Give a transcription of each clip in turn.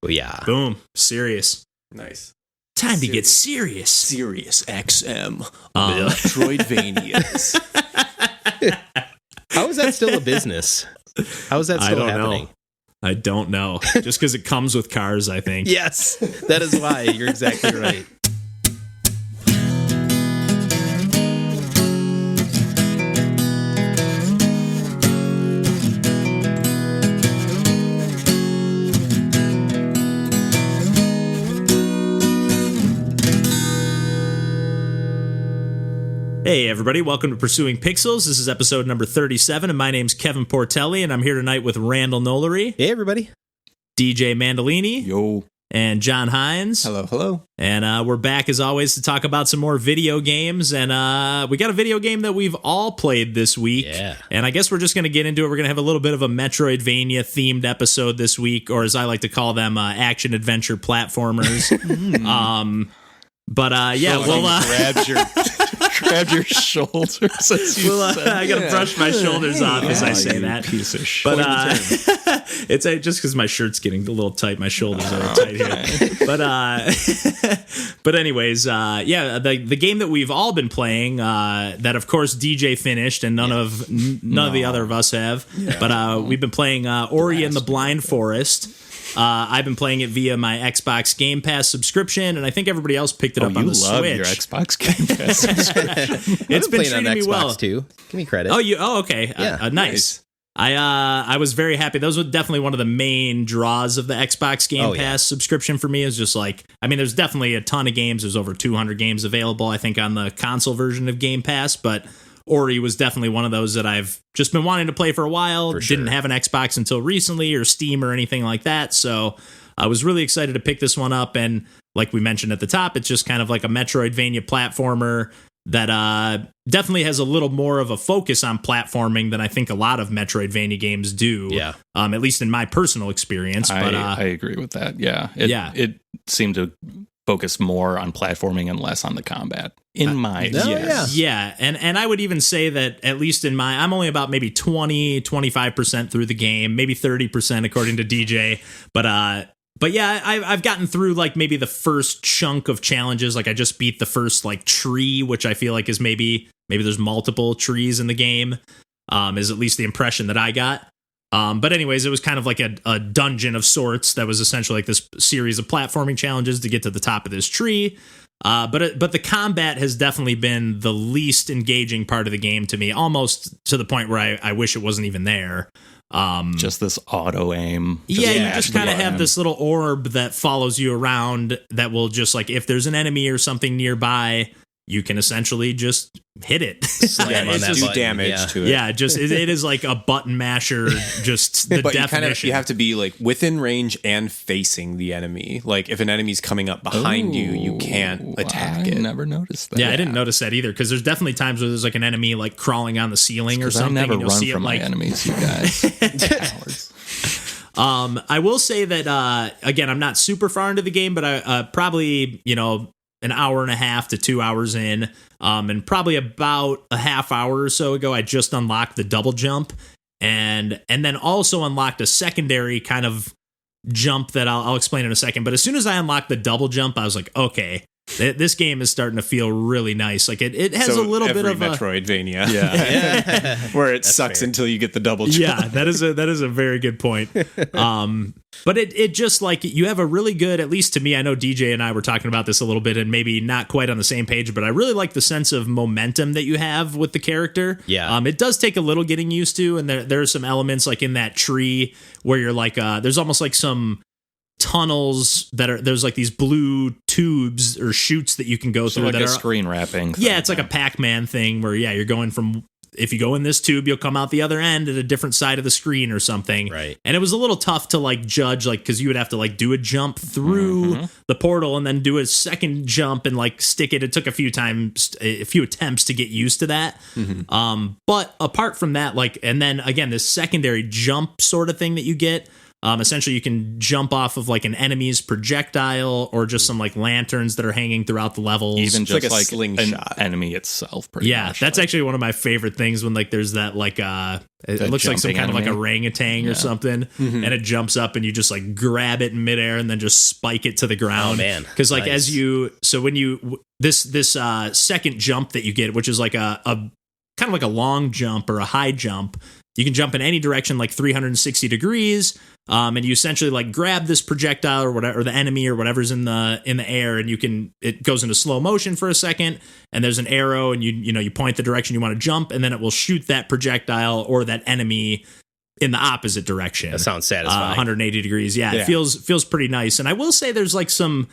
Oh, yeah. Boom. Serious. Nice. Time to get serious. Sirius XM Metroidvanias. How is that still a business? How is that still happening? I don't know. Just because it comes with cars, I think. Yes, that is why. You're exactly right. Hey everybody, welcome to Pursuing Pixels. This is episode number 37, and my name's Kevin Portelli, and I'm here tonight with Randall Nolery. Hey everybody. DJ Mandolini. Yo. And John Hines. Hello. And we're back as always to talk about some more video games, and we got a video game that we've all played this week. Yeah. And I guess we're just going to get into it. We're going to have a little bit of a Metroidvania themed episode this week, or as I like to call them, action adventure platformers. But yeah, we'll grab your shoulders. I gotta brush my shoulders off as I say that. Piece of shit. But it's just because my shirt's getting a little tight. My shoulders are tight here. But anyways, yeah, the game that we've all been playing, that of course DJ finished, and none of the other of us have. Yeah. But we've been playing Ori and the Blind Forest. I've been playing it via my Xbox Game Pass subscription, and I think everybody else picked it up on the Switch. You love your Xbox Game Pass subscription. It's been playing on treating me Xbox well too. Give me credit. Oh, okay. Yeah, nice. I was very happy. Those were definitely one of the main draws of the Xbox Game Pass subscription for me. Is just like, I mean, there's definitely a ton of games. There's over 200 games available, I think, on the console version of Game Pass, but Ori was definitely one of those that I've just been wanting to play for a while. For sure. Didn't have an Xbox until recently, or Steam or anything like that. So I was really excited to pick this one up. And like we mentioned at the top, it's just kind of like a Metroidvania platformer that definitely has a little more of a focus on platforming than I think a lot of Metroidvania games do. Yeah. At least in my personal experience. I agree with that. Yeah. It seemed to focus more on platforming and less on the combat. Yeah. And I would even say that, at least in I'm only about maybe 25% through the game, maybe 30% according to DJ. But yeah, I've gotten through like maybe the first chunk of challenges. Like I just beat the first like tree, which I feel like is maybe there's multiple trees in the game, is at least the impression that I got. But anyways, it was kind of like a dungeon of sorts that was essentially like this series of platforming challenges to get to the top of this tree. But the combat has definitely been the least engaging part of the game to me, almost to the point where I wish it wasn't even there. Just this auto aim. Yeah, you just kind of have this little orb that follows you around that will just, like, if there's an enemy or something nearby, you can essentially just hit it. Slam on that do button, damage to it. Yeah, just it is like a button masher. Just the but definition. you have to be like within range and facing the enemy. Like if an enemy's coming up behind you can't attack it. I never noticed that. Yeah, I didn't notice that either, because there's definitely times where there's like an enemy like crawling on the ceiling or something. I never and you'll run see from it, my like, enemies, you guys. Cowards. I will say that again, I'm not super far into the game, but I probably an hour and a half to 2 hours in, and probably about a half hour or so ago, I just unlocked the double jump, and then also unlocked a secondary kind of jump that I'll explain in a second. But as soon as I unlocked the double jump, I was like, okay, this game is starting to feel really nice. Like it has a little bit of Metroidvania. Yeah. Where it sucks fair. until you get the double jump. Yeah, that is a very good point. But it just, like, you have a really good, at least to me, I know DJ and I were talking about this a little bit and maybe not quite on the same page, but I really like the sense of momentum that you have with the character. Yeah. It does take a little getting used to, and there are some elements like in that tree where you're like, there's almost like some tunnels there's like these blue tubes or chutes that you can go through like that a are screen wrapping thing. Yeah, it's like a Pac-Man thing where you're going from, if you go in this tube, you'll come out the other end at a different side of the screen or something. Right. And it was a little tough to like judge, like, because you would have to like do a jump through the portal and then do a second jump and like stick it. It took a few attempts to get used to that. But apart from that, like, and then again, this secondary jump sort of thing that you get, Essentially, you can jump off of like an enemy's projectile or just some like lanterns that are hanging throughout the levels. Even just like a like slingshot. an enemy itself. Pretty much. That's actually one of my favorite things when like there's that like it looks like some kind of like orangutan or something, and it jumps up and you just like grab it in midair and then just spike it to the ground. Oh man! Because like when you this second jump that you get, which is like a kind of like a long jump or a high jump. You can jump in any direction, like 360 degrees, and you essentially like grab this projectile or whatever, or the enemy or whatever's in the air, and it goes into slow motion for a second, and there's an arrow, and you point the direction you want to jump, and then it will shoot that projectile or that enemy in the opposite direction. That sounds satisfying. 180 degrees. Yeah, it feels pretty nice. And I will say there's like some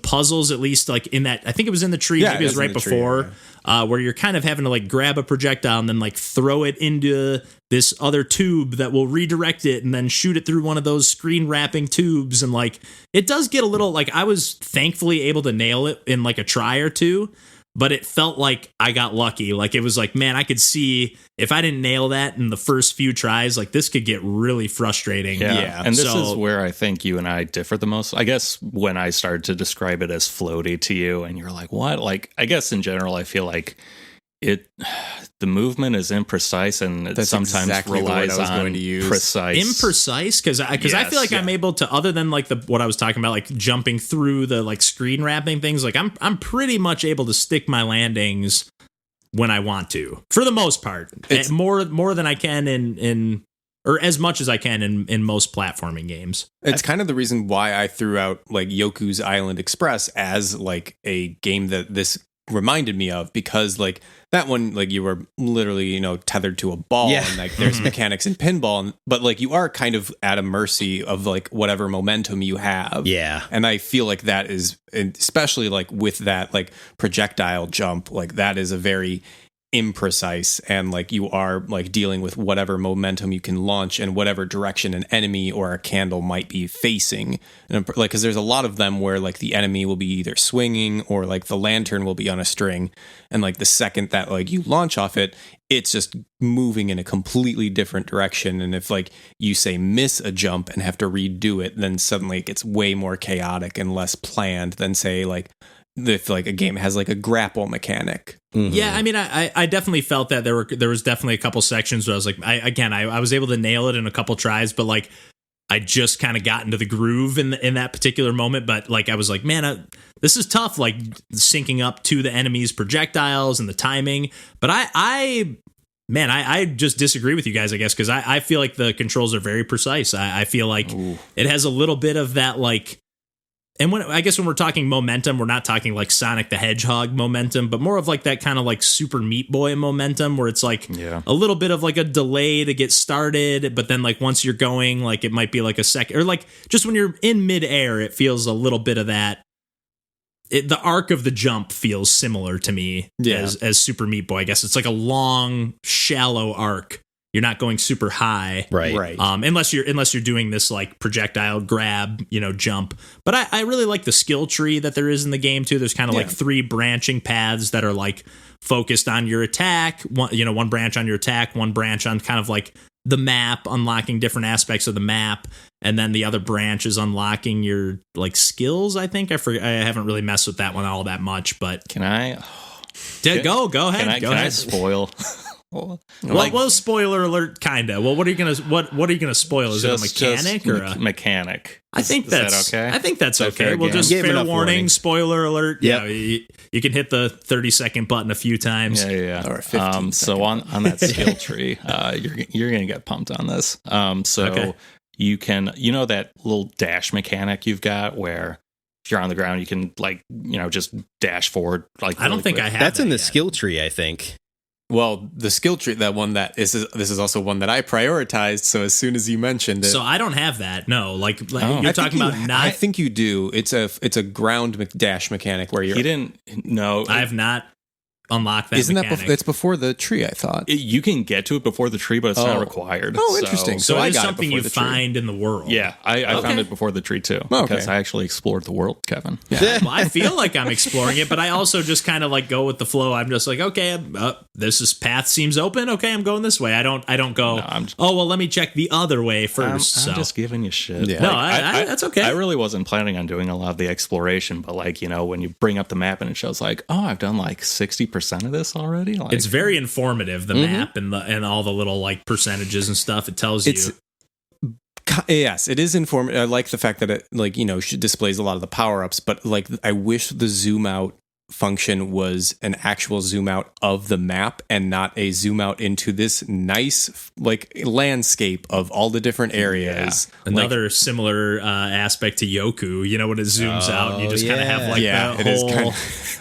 puzzles, at least like in that, I think it was in the tree, maybe it was right before, where you're kind of having to like grab a projectile and then like throw it into this other tube that will redirect it and then shoot it through one of those screen wrapping tubes. And like, it does get a little, like I was thankfully able to nail it in like a try or two, but it felt like I got lucky. Like it was like, man, I could see if I didn't nail that in the first few tries, like this could get really frustrating. Yeah. And this is where I think you and I differ the most. I guess when I started to describe it as floaty to you and you're like, what? Like, I guess in general, I feel like the movement is imprecise and it sometimes exactly relies on precise. Imprecise? Because I feel like I'm able to, other than like what I was talking about, like jumping through the like screen wrapping things, like I'm pretty much able to stick my landings when I want to, for the most part. It's more than I can in or as much as I can in most platforming games. It's kind of the reason why I threw out like Yoku's Island Express as like a game that this reminded me of, because like that one, like you were literally, tethered to a ball and like there's mechanics in pinball, but like you are kind of at a mercy of like whatever momentum you have. Yeah. And I feel like that is, especially like with that like projectile jump, like that is a very imprecise, and like you are like dealing with whatever momentum you can launch and whatever direction an enemy or a candle might be facing. And like, because there's a lot of them where like the enemy will be either swinging or like the lantern will be on a string, and like the second that like you launch off it, it's just moving in a completely different direction. And if like you say miss a jump and have to redo it, then suddenly it gets way more chaotic and less planned than say like if like a game has like a grapple mechanic. Mm-hmm. Yeah, I mean, I definitely felt that there was definitely a couple sections where I was like, I was able to nail it in a couple tries, but like I just kind of got into the groove in that particular moment. But like I was like, man, this is tough, like syncing up to the enemy's projectiles and the timing. But I just disagree with you guys, I guess, because I feel like the controls are very precise. I feel like it has a little bit of that like. And when we're talking momentum, we're not talking like Sonic the Hedgehog momentum, but more of like that kind of like Super Meat Boy momentum where it's like a little bit of like a delay to get started. But then like once you're going, like it might be like a second, or like just when you're in midair, it feels a little bit of that. The arc of the jump feels similar to me as Super Meat Boy. I guess it's like a long, shallow arc. You're not going super high, right? Unless you're doing this like projectile grab, jump. But I really like the skill tree that there is in the game too. There's kind of like 3 branching paths that are like focused on your attack. One branch on your attack, one branch on kind of like the map, unlocking different aspects of the map, and then the other branch is unlocking your like skills. I think I haven't really messed with that one all that much, but can I? Go ahead. Can I spoil? Well, spoiler alert, kinda. Well, what are you gonna spoil? Is it a mechanic or a mechanic? I think that's okay. I think that's okay. Well, just fair warning, warning, spoiler alert. Yeah, you can hit the 30-second button a few times. Yeah. Or 15. So on that skill tree, you're gonna get pumped on this. You can, that little dash mechanic you've got where if you're on the ground, you can like just dash forward. Like I don't think I have. That's in the skill tree, I think. Well, the skill tree, this is also one that I prioritized. So as soon as you mentioned it, so I don't have that. No, you're talking about not. I think you do. It's a ground dash mechanic where you're. He didn't. No, I have not. unlock that. Isn't mechanic. that that's before the tree? I thought You can get to it before the tree, but it's not required. Oh, interesting. So I it is got it something before you the tree. find in the world. Yeah, I found it before the tree too, because I actually explored the world, Kevin. Yeah. Well, I feel like I'm exploring it, but I also just kind of like go with the flow. I'm just like, okay, this path seems open. Okay, I'm going this way. I don't go. Let me check the other way first. I'm just giving you shit. Yeah. No, that's okay. I really wasn't planning on doing a lot of the exploration, but like, when you bring up the map and it shows like, oh, I've done like 60% of this already. Like, it's very informative, the map and all the little like percentages and stuff. It tells you. Yes, it is informative. I like the fact that it displays a lot of the power-ups, but like I wish the zoom out function was an actual zoom out of the map and not a zoom out into this nice like landscape of all the different areas. Yeah. Another similar aspect to Yoku, when it zooms out and you just kind of have like that whole.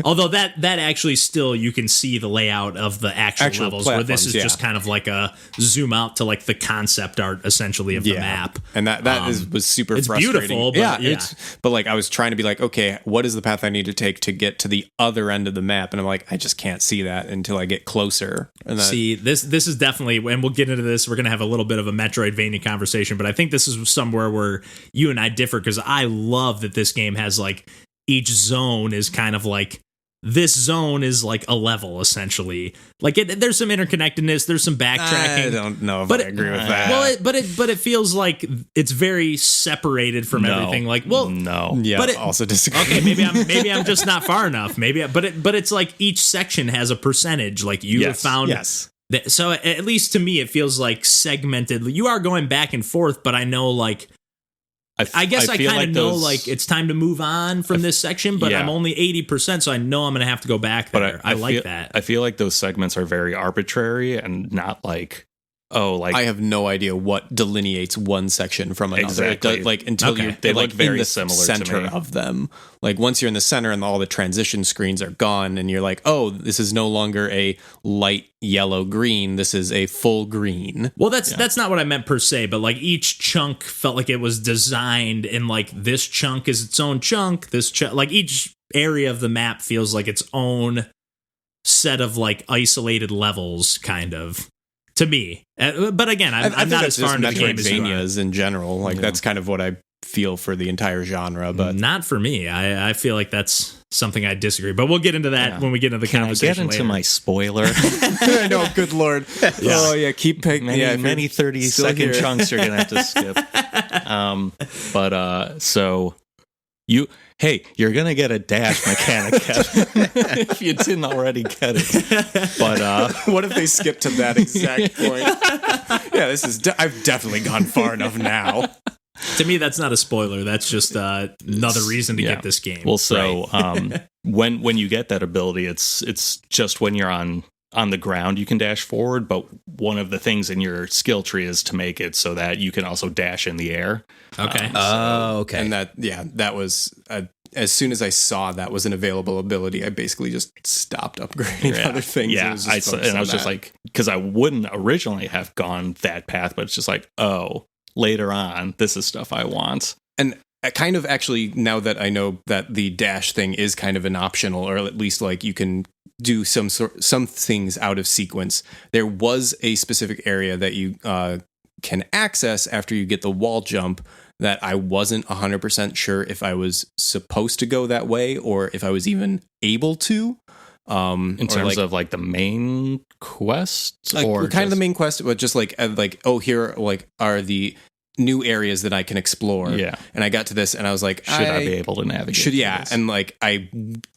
Although that actually still you can see the layout of the actual levels, where this is just kind of like a zoom out to like the concept art essentially of the map, and that was super. It's frustrating. beautiful, but but like I was trying to be like, okay, what is the path I need to take to get to the other end of the map, and I'm like, I just can't see that until I get closer. And see, this is definitely, and we'll get into this. We're gonna have a little bit of a Metroidvania conversation, but I think this is somewhere where you and I differ, because I love that this game has like each zone is kind of like. This zone is like a level, essentially. Like there's some interconnectedness, there's some backtracking. I don't know if I agree with that. Well, but it feels like it's very separated from everything. Like, no, yeah, but also disagree. Okay, maybe I'm just not far enough. But it's like each section has a percentage. Like you have found. Yes. So at least to me, it feels like segmented. You are going back and forth, but I know like. I guess I kind of know like it's time to move on from this section, but I'm only 80%, so I know I'm going to have to go back there. I like that. I feel like those segments are very arbitrary and not like, I have no idea what delineates one section from another. Exactly. Until they look like very in the similar center to me. of them. Like once you're in the center and all the transition screens are gone, and you're like, oh, this is no longer a light yellow green. This is a full green. Well, that's not what I meant per se, but like each chunk felt like it was designed in like this chunk is its own chunk. Like each area of the map feels like its own set of like isolated levels, kind of. To me, but again, I'm not as far into the game as you are. In general. Like that's kind of what I feel for the entire genre, but not for me. I feel like that's something I disagree. But we'll get into that when we get into the conversation. Get into later. my spoiler. I know, good lord. Oh yeah, keep picking. Many 30-second chunks you're gonna have to skip. So you. Hey, you're going to get a dash mechanic, Kevin, if you didn't already get it. But what if they skip to that exact point? Yeah, this is I've definitely gone far enough now. To me, that's not a spoiler. That's just another reason to get this game. Well, so when you get that ability, it's just when you're on the ground you can dash forward, but one of the things in your skill tree is to make it so that you can also dash in the air. Okay. Okay. And that was as soon as I saw that was an available ability, I basically just stopped upgrading other things. Yeah, I was just like, because I wouldn't originally have gone that path, but it's just like, oh, later on, this is stuff I want. And I kind of actually, now that I know that the dash thing is kind of an optional, or at least like you can do some things out of sequence. There was a specific area that you can access after you get the wall jump that I wasn't 100% sure if I was supposed to go that way or if I was even able to. In terms of like the main quest, or kind of the main quest, but just like here like are the new areas that I can explore. Yeah. And I got to this and I was like, should I be able to navigate? This? And like I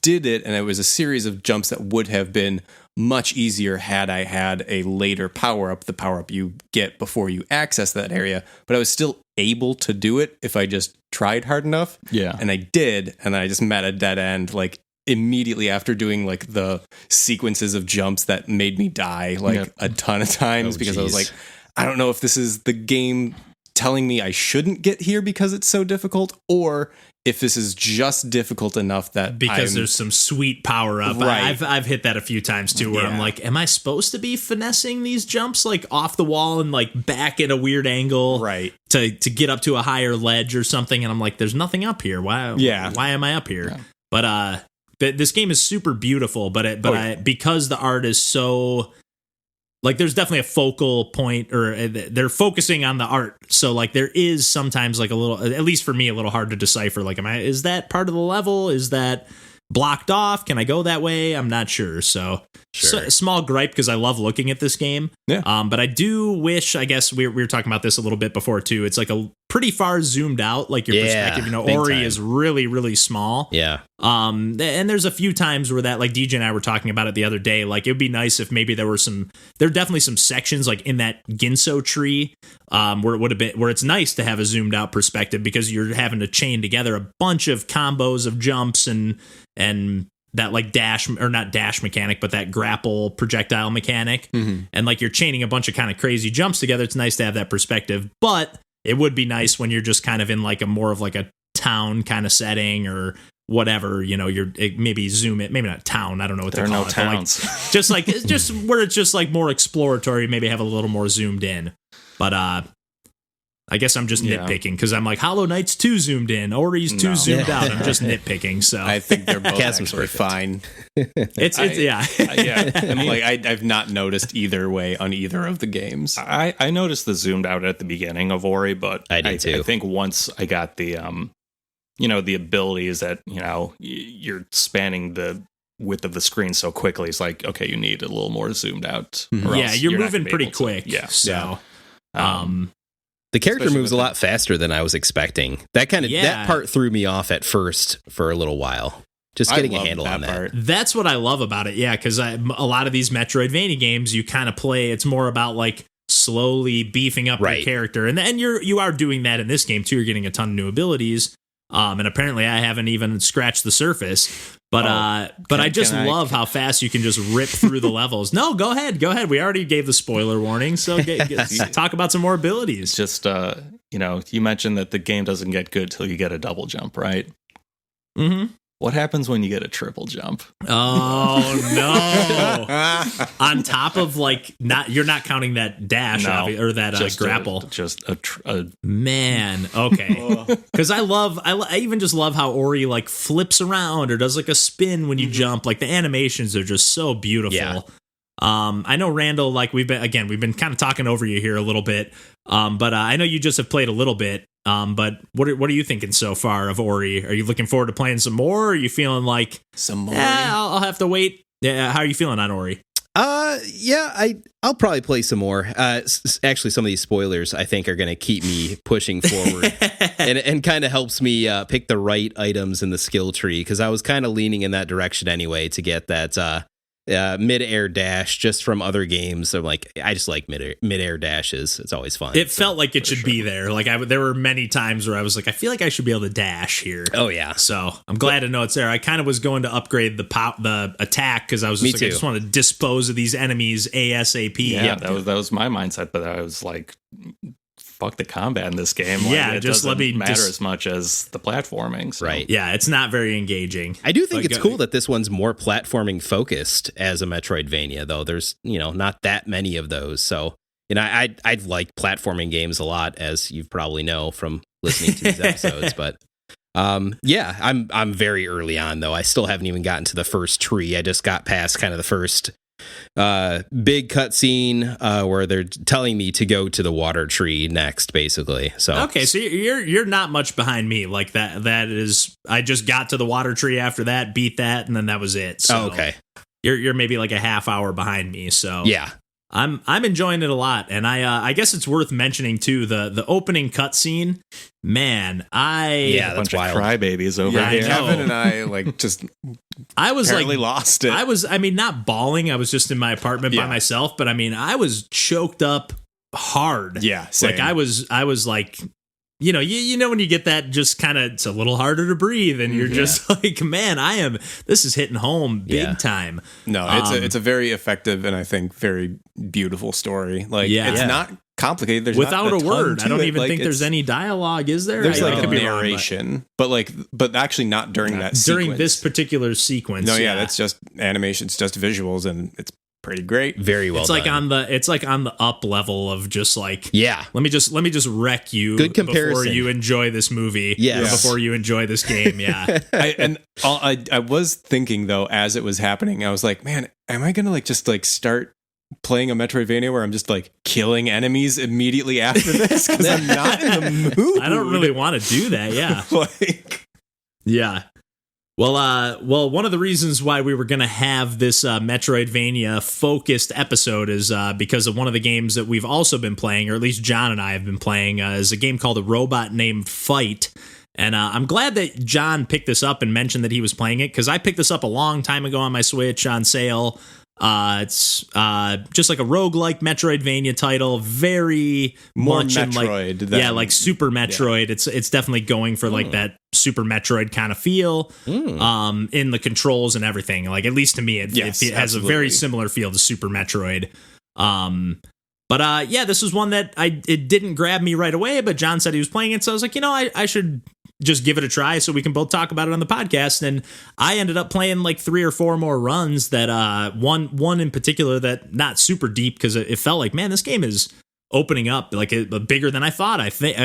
did it, and it was a series of jumps that would have been much easier had I had a later power up, the power up you get before you access that area. But I was still able to do it if I just tried hard enough. Yeah. And I did, and I just met a dead end like immediately after doing like the sequences of jumps that made me die like a ton of times because I was like, I don't know if this is the game telling me I shouldn't get here because it's so difficult, or if this is just difficult enough that because there's some sweet power up. Right. I've hit that a few times too, where I'm like, am I supposed to be finessing these jumps like off the wall and like back at a weird angle, right, to get up to a higher ledge or something? And I'm like, there's nothing up here. Why am I up here? Yeah. this game is super beautiful, but because the art is so, like, there's definitely a focal point, or they're focusing on the art. So like there is sometimes like a little, at least for me, a little hard to decipher. Like, is that part of the level? Is that blocked off? Can I go that way? I'm not sure. So a small gripe, because I love looking at this game. Yeah. But I do wish, I guess we were talking about this a little bit before too. It's like a pretty far zoomed out, like your perspective, Ori time. Is really, really small. Yeah. And there's a few times where that, like DJ and I were talking about it the other day, like it would be nice if maybe there are definitely some sections like in that Ginso tree, where it would have been, where it's nice to have a zoomed out perspective, because you're having to chain together a bunch of combos of jumps and that like not dash mechanic, but that grapple projectile mechanic. Mm-hmm. And like you're chaining a bunch of kind of crazy jumps together. It's nice to have that perspective, but it would be nice when you're just kind of in like a more of like a town kind of setting or whatever, you're maybe zoom it, maybe not town. I don't know what there they call are no it. Towns. Like, just where it's just like more exploratory, maybe have a little more zoomed in. But, I guess I'm just nitpicking, because I'm like, Hollow Knight's too zoomed in, Ori's too zoomed out. I'm just nitpicking. So I think they're both actually fine. It's yeah. I mean, like I've not noticed either way on either of the games. I noticed the zoomed out at the beginning of Ori, but I did too. I think once I got the the abilities that you're spanning the width of the screen so quickly, it's like, okay, you need a little more zoomed out. Mm-hmm. Yeah, you're moving pretty quick. So the character moves a lot faster than I was expecting. That part threw me off at first for a little while. Just getting a handle on that part. That's what I love about it. Yeah, because a lot of these Metroidvania games, you kind of play. It's more about like slowly beefing up your character, and you are doing that in this game too. You're getting a ton of new abilities, and apparently I haven't even scratched the surface. But I just love how fast you can just rip through the levels. No, go ahead. We already gave the spoiler warning, so talk about some more abilities. Just you mentioned that the game doesn't get good till you get a double jump, right? Mm-hmm. What happens when you get a triple jump? Oh no! On top of you're not counting that dash or that grapple. Man. Okay. Because I even just love how Ori like flips around or does like a spin when you jump. Like the animations are just so beautiful. Yeah. I know Randall, like we've been kind of talking over you here a little bit. But I know you just have played a little bit. But what are you thinking so far of Ori? Are you looking forward to playing some more? Or are you feeling like some more? I'll have to wait. Yeah, how are you feeling on Ori? I'll probably play some more. Actually, some of these spoilers I think are going to keep me pushing forward, and kind of helps me pick the right items in the skill tree, because I was kind of leaning in that direction anyway to get that mid-air dash just from other games. So like, I just like mid-air dashes. It's always fun. It felt like it should be there. Like there were many times where I was like, I feel like I should be able to dash here. Oh yeah. So I'm glad to know it's there. I kind of was going to upgrade the attack, because I was just I just want to dispose of these enemies ASAP. Yeah, that was my mindset, but I was like, fuck the combat in this game. It just doesn't matter as much as the platforming. So. Right. Yeah, it's not very engaging. I do think it's cool that this one's more platforming focused as a Metroidvania, though. There's, not that many of those. So, I'd like platforming games a lot, as you probably know from listening to these episodes. But I'm very early on, though. I still haven't even gotten to the first tree. I just got past kind of the first big cutscene where they're telling me to go to the water tree next, basically. So okay, so you're not much behind me. Like that is, I just got to the water tree after that, beat that, and then that was it. So okay, you're maybe like a half hour behind me. So yeah. I'm enjoying it a lot, and I guess it's worth mentioning too the opening cutscene. Man, a bunch of crybabies over here. Kevin and I I was lost it. I was not bawling. I was just in my apartment by myself, but I was choked up hard. Yeah, same. Like I was like, you know when you get that, just kind of, it's a little harder to breathe, and you're just like, man, this is hitting home big time. No, it's a very effective and I think very beautiful story. Like it's not complicated. There's without not a word. I don't even think it's, there's any dialogue. Is there? There's like a narration, but actually not during that sequence. During this particular sequence. No, that's just animation. It's just visuals, and it's pretty great. Very well. It's done. like on the up level of just like, yeah. Let me just wreck you. Good comparison. Before you enjoy this movie. Yes. Or before you enjoy this game. Yeah. I was thinking though, as it was happening, I was like, man, am I gonna like just like start playing a Metroidvania where I'm just like killing enemies immediately after this? Because I'm not in the mood. I don't really want to do that. Yeah. Yeah. Well, one of the reasons why we were going to have this Metroidvania focused episode is because of one of the games that we've also been playing, or at least John and I have been playing, is a game called A Robot Named Fight. And I'm glad that John picked this up and mentioned that he was playing it, because I picked this up a long time ago on my Switch on sale. It's just like a roguelike Metroidvania title, very more much Metroid in like, like Super Metroid. Yeah. It's definitely going for like that Super Metroid kind of feel in the controls and everything. Like, at least to me, it has a very similar feel to Super Metroid. But this was one that it didn't grab me right away, but John said he was playing it, so I was like, I should just give it a try so we can both talk about it on the podcast. And I ended up playing like 3 or 4 more runs that one in particular that not super deep, because it felt like, man, this game is opening up like bigger than I thought. I think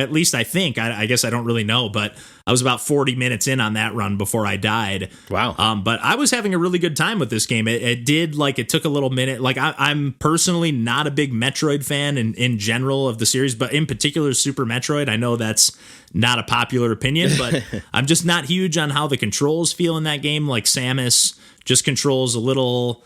I guess I don't really know, but I was about 40 minutes in on that run before I died. Wow. But I was having a really good time with this game. It took a little minute. Like I'm personally not a big Metroid fan in general of the series, but in particular Super Metroid. I know that's not a popular opinion, but I'm just not huge on how the controls feel in that game. Like Samus just controls a little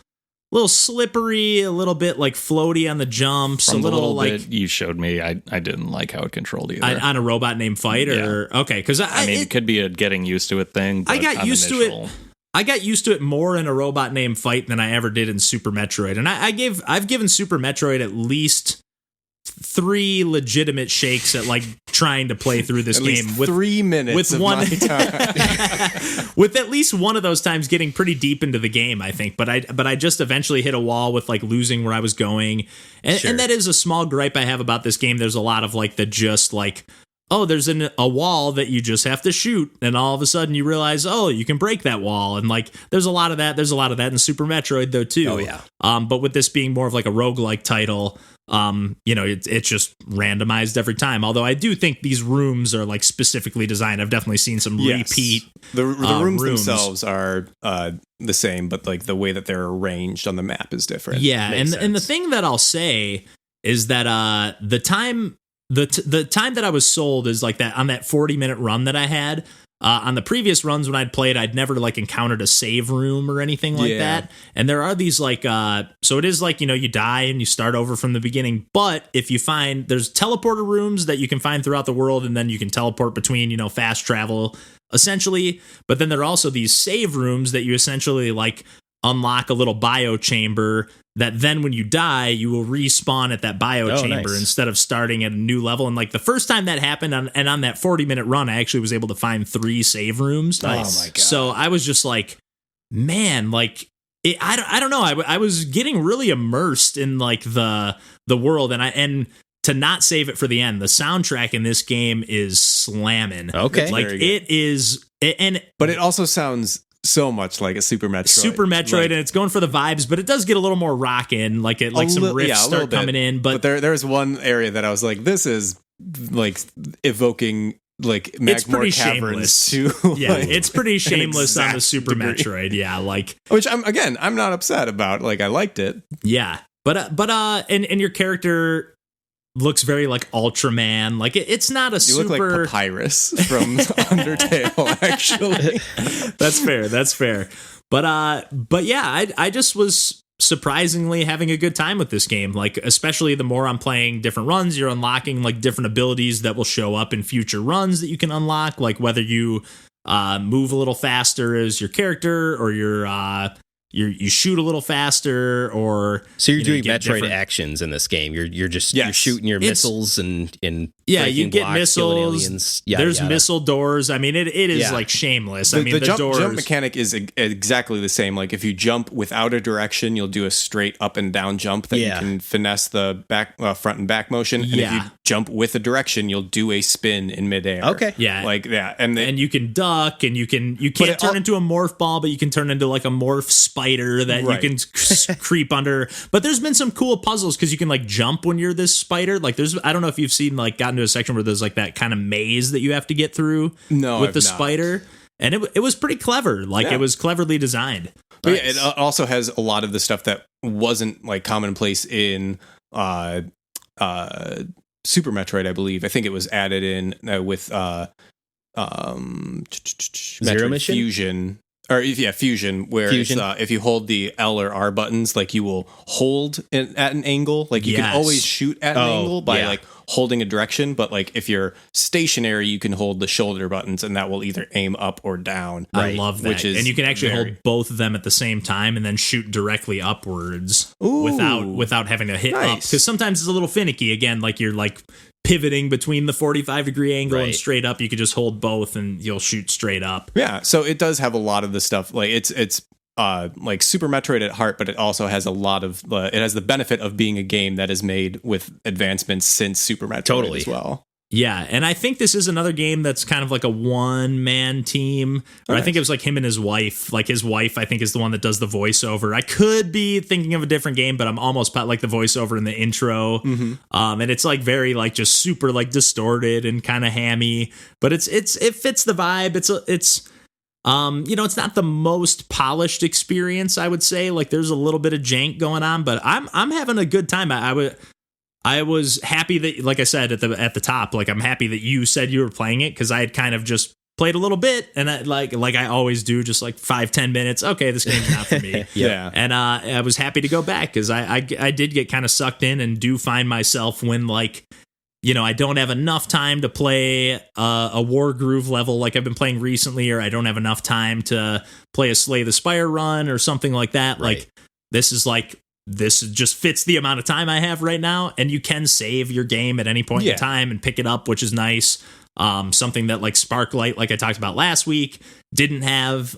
slippery, a little bit like floaty on the jumps. From a little like bit you showed me, I didn't like how it controlled either. On A Robot Named Fight, or okay, because I mean, it could be a getting used to it thing. But I got used to it. I got used to it more in A Robot Named Fight than I ever did in Super Metroid, and I've given Super Metroid at least 3 legitimate shakes at like trying to play through this game with 3 minutes with of one my time. with at least one of those times getting pretty deep into the game, I think. But I just eventually hit a wall with like losing where I was going, and that is a small gripe I have about this game. There's a lot of like there's a wall that you just have to shoot, and all of a sudden you realize, you can break that wall, and like there's a lot of that in Super Metroid though too. Oh yeah. But with this being more of like a roguelike title, it's just randomized every time. Although I do think these rooms are like specifically designed. I've definitely seen some repeat. The rooms themselves are the same, but like the way that they're arranged on the map is different. Yeah, and the thing that I'll say is that the time that I was sold is like that on that 40-minute run that I had. On the previous runs when I'd played, I'd never like encountered a save room or anything like that. And there are these like, so it is like, you die and you start over from the beginning. But if you find there's teleporter rooms that you can find throughout the world, and then you can teleport between, fast travel essentially. But then there are also these save rooms that you essentially like unlock a little bio chamber that then when you die, you will respawn at that bio chamber instead of starting at a new level. And like the first time that happened on that 40-minute run, I actually was able to find 3 save rooms. Nice. Oh my God. So I was just like, man, like I don't know. I was getting really immersed in like the world, and to not save it for the end, the soundtrack in this game is slamming. Okay. Like it is. But it also sounds so much like a Super Metroid, and it's going for the vibes, but it does get a little more rockin', like some riffs start coming in. But there's one area that I was like, this is like evoking like Magmore Caverns too. Yeah, it's pretty shameless on the Super Metroid. Yeah, like which I'm not upset about. Like I liked it. Yeah, but and your character looks very like Ultraman. Like it's not a you super. You look like Papyrus from Undertale. Actually, that's fair. But yeah, I just was surprisingly having a good time with this game. Like especially the more I'm playing different runs, you're unlocking like different abilities that will show up in future runs that you can unlock. Like whether you move a little faster as your character, or you shoot a little faster, or so you're doing Metroid actions in this game. You're just you're shooting your missiles and Yeah, you get blocks, killing missiles. aliens, There's missile doors. I mean, it is like shameless. I mean, the jump doors. mechanic is exactly the same. Like if you jump without a direction, you'll do a straight up and down jump that you can finesse the back, front and back motion. And if you jump with a direction, you'll do a spin in midair. Okay, yeah, like that, and you can duck, and you can't turn into a morph ball, but you can turn into like a morph spider that you can creep under. But there's been some cool puzzles because you can like jump when you're this spider. Like I don't know if you've seen like gotten to a section where there's like that kind of maze that you have to get through with the spider, and it was pretty clever. Like it was cleverly designed. But yeah, it also has a lot of the stuff that wasn't like commonplace in Super Metroid, I believe. I think it was added in with Zero Mission? Fusion. Or Fusion, where Fusion. If you hold the L or R buttons, like you will hold at an angle. Like you can always shoot at an angle by like holding a direction. But like if you're stationary, you can hold the shoulder buttons, and that will either aim up or down. I love that. And you can actually hold both of them at the same time and then shoot directly upwards without having to hit up. Because sometimes it's a little finicky. Again, like you're like pivoting between the 45-degree angle and straight up. You could just hold both and you'll shoot straight up. Yeah, so it does have a lot of the stuff. Like it's like Super Metroid at heart, but it also has a lot of it has the benefit of being a game that is made with advancements since Super Metroid as well. Yeah, and I think this is another game that's kind of like a one-man team. Or I think it was like him and his wife. Like his wife, I think, is the one that does the voiceover. I could be thinking of a different game, but I'm almost like the voiceover in the intro. And it's like very like just super like distorted and kind of hammy. But it fits the vibe. It's it's not the most polished experience, I would say. Like there's a little bit of jank going on, but I'm having a good time. I was happy that, like I said at the top, like I'm happy that you said you were playing it because I had kind of just played a little bit and I, like I always do, just like 5-10 minutes. Okay, this game's not for me. And I was happy to go back because I did get kind of sucked in and do find myself when like, I don't have enough time to play a War Groove level like I've been playing recently, or I don't have enough time to play a Slay the Spire run or something like that. Right. Like this just fits the amount of time I have right now, and you can save your game at any point in time and pick it up, which is nice. Something that like Sparklight, like I talked about last week, didn't have.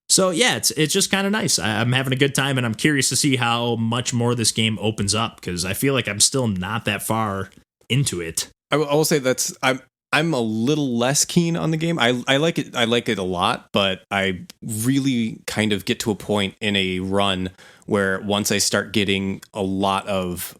So yeah, it's just kind of nice. I'm having a good time, and I'm curious to see how much more this game opens up because I feel like I'm still not that far into it. I will say I'm a little less keen on the game. I like it. I like it a lot, but I really kind of get to a point in a run where once I start getting a lot of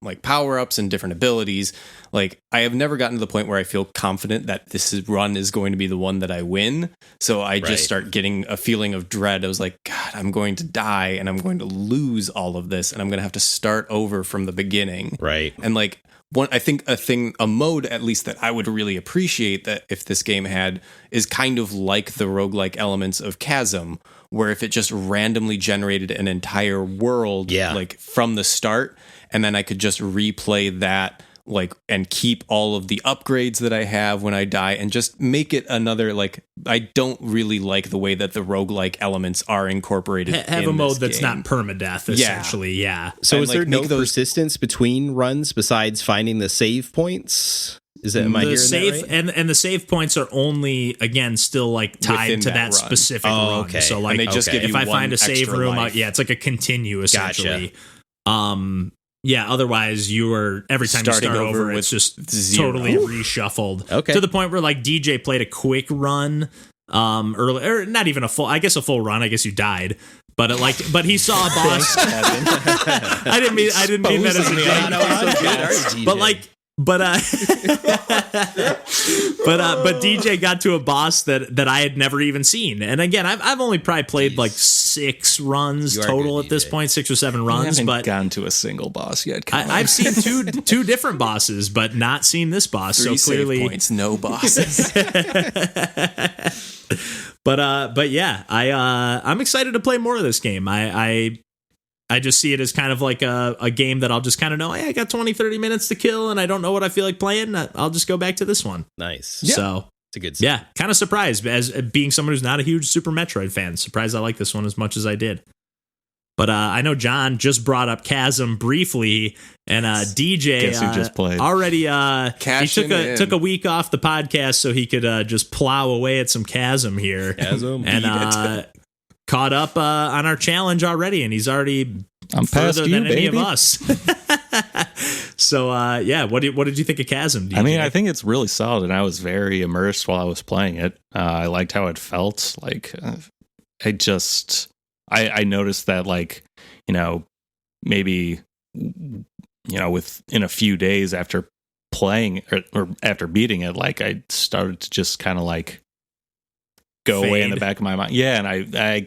like power-ups and different abilities, like I have never gotten to the point where I feel confident that run is going to be the one that I win. So I just start getting a feeling of dread. I was like, God, I'm going to die and I'm going to lose all of this and I'm going to have to start over from the beginning. Right. And like, I think a mode at least that I would really appreciate that if this game had is kind of like the roguelike elements of Chasm, where if it just randomly generated an entire world like from the start, and then I could just replay that like and keep all of the upgrades that I have when I die and just make it another like I don't really like the way that the roguelike elements are incorporated. Have a mode that's not permadeath, essentially. Yeah. So is there no persistence between runs besides finding the save points? Is that am I hearing that right? And the save points are only again still like tied within to that specific run. Okay. So like and they just give you if I find a save room, it's like a continue essentially. Gotcha. Yeah, otherwise you are every time Starting you start over with it's just zero. totally reshuffled. Okay. To the point where like DJ played a quick run early, or not even a full run. I guess you died. But he saw a boss. I didn't mean that as a joke. But like But DJ got to a boss that I had never even seen. And again, I've only probably played like 6 runs total at this point, 6 or 7 runs. But gotten to a single boss yet. I've seen two different bosses, but not seen this boss. 3 so clearly, save points, no bosses. But yeah, I'm excited to play more of this game. I just see it as kind of like a game that I'll just kind of know, hey, I got 20-30 minutes to kill and I don't know what I feel like playing. I'll just go back to this one. Nice. Yeah. So it's a good yeah, kind of surprised as being someone who's not a huge Super Metroid fan. Surprised I like this one as much as I did. But I know John just brought up Chasm briefly, and DJ Guess who just played. Already he took a week off the podcast so he could just plow away at some Chasm here. And caught up on our challenge already, and he's already further than any of us. So what did you think of Chasm, DJ? I mean, I think it's really solid, and I was very immersed while I was playing it. I liked how it felt. Like I noticed that, like, maybe within a few days after playing or after beating it, like I started to just kind of like go away in the back of my mind. Yeah, and I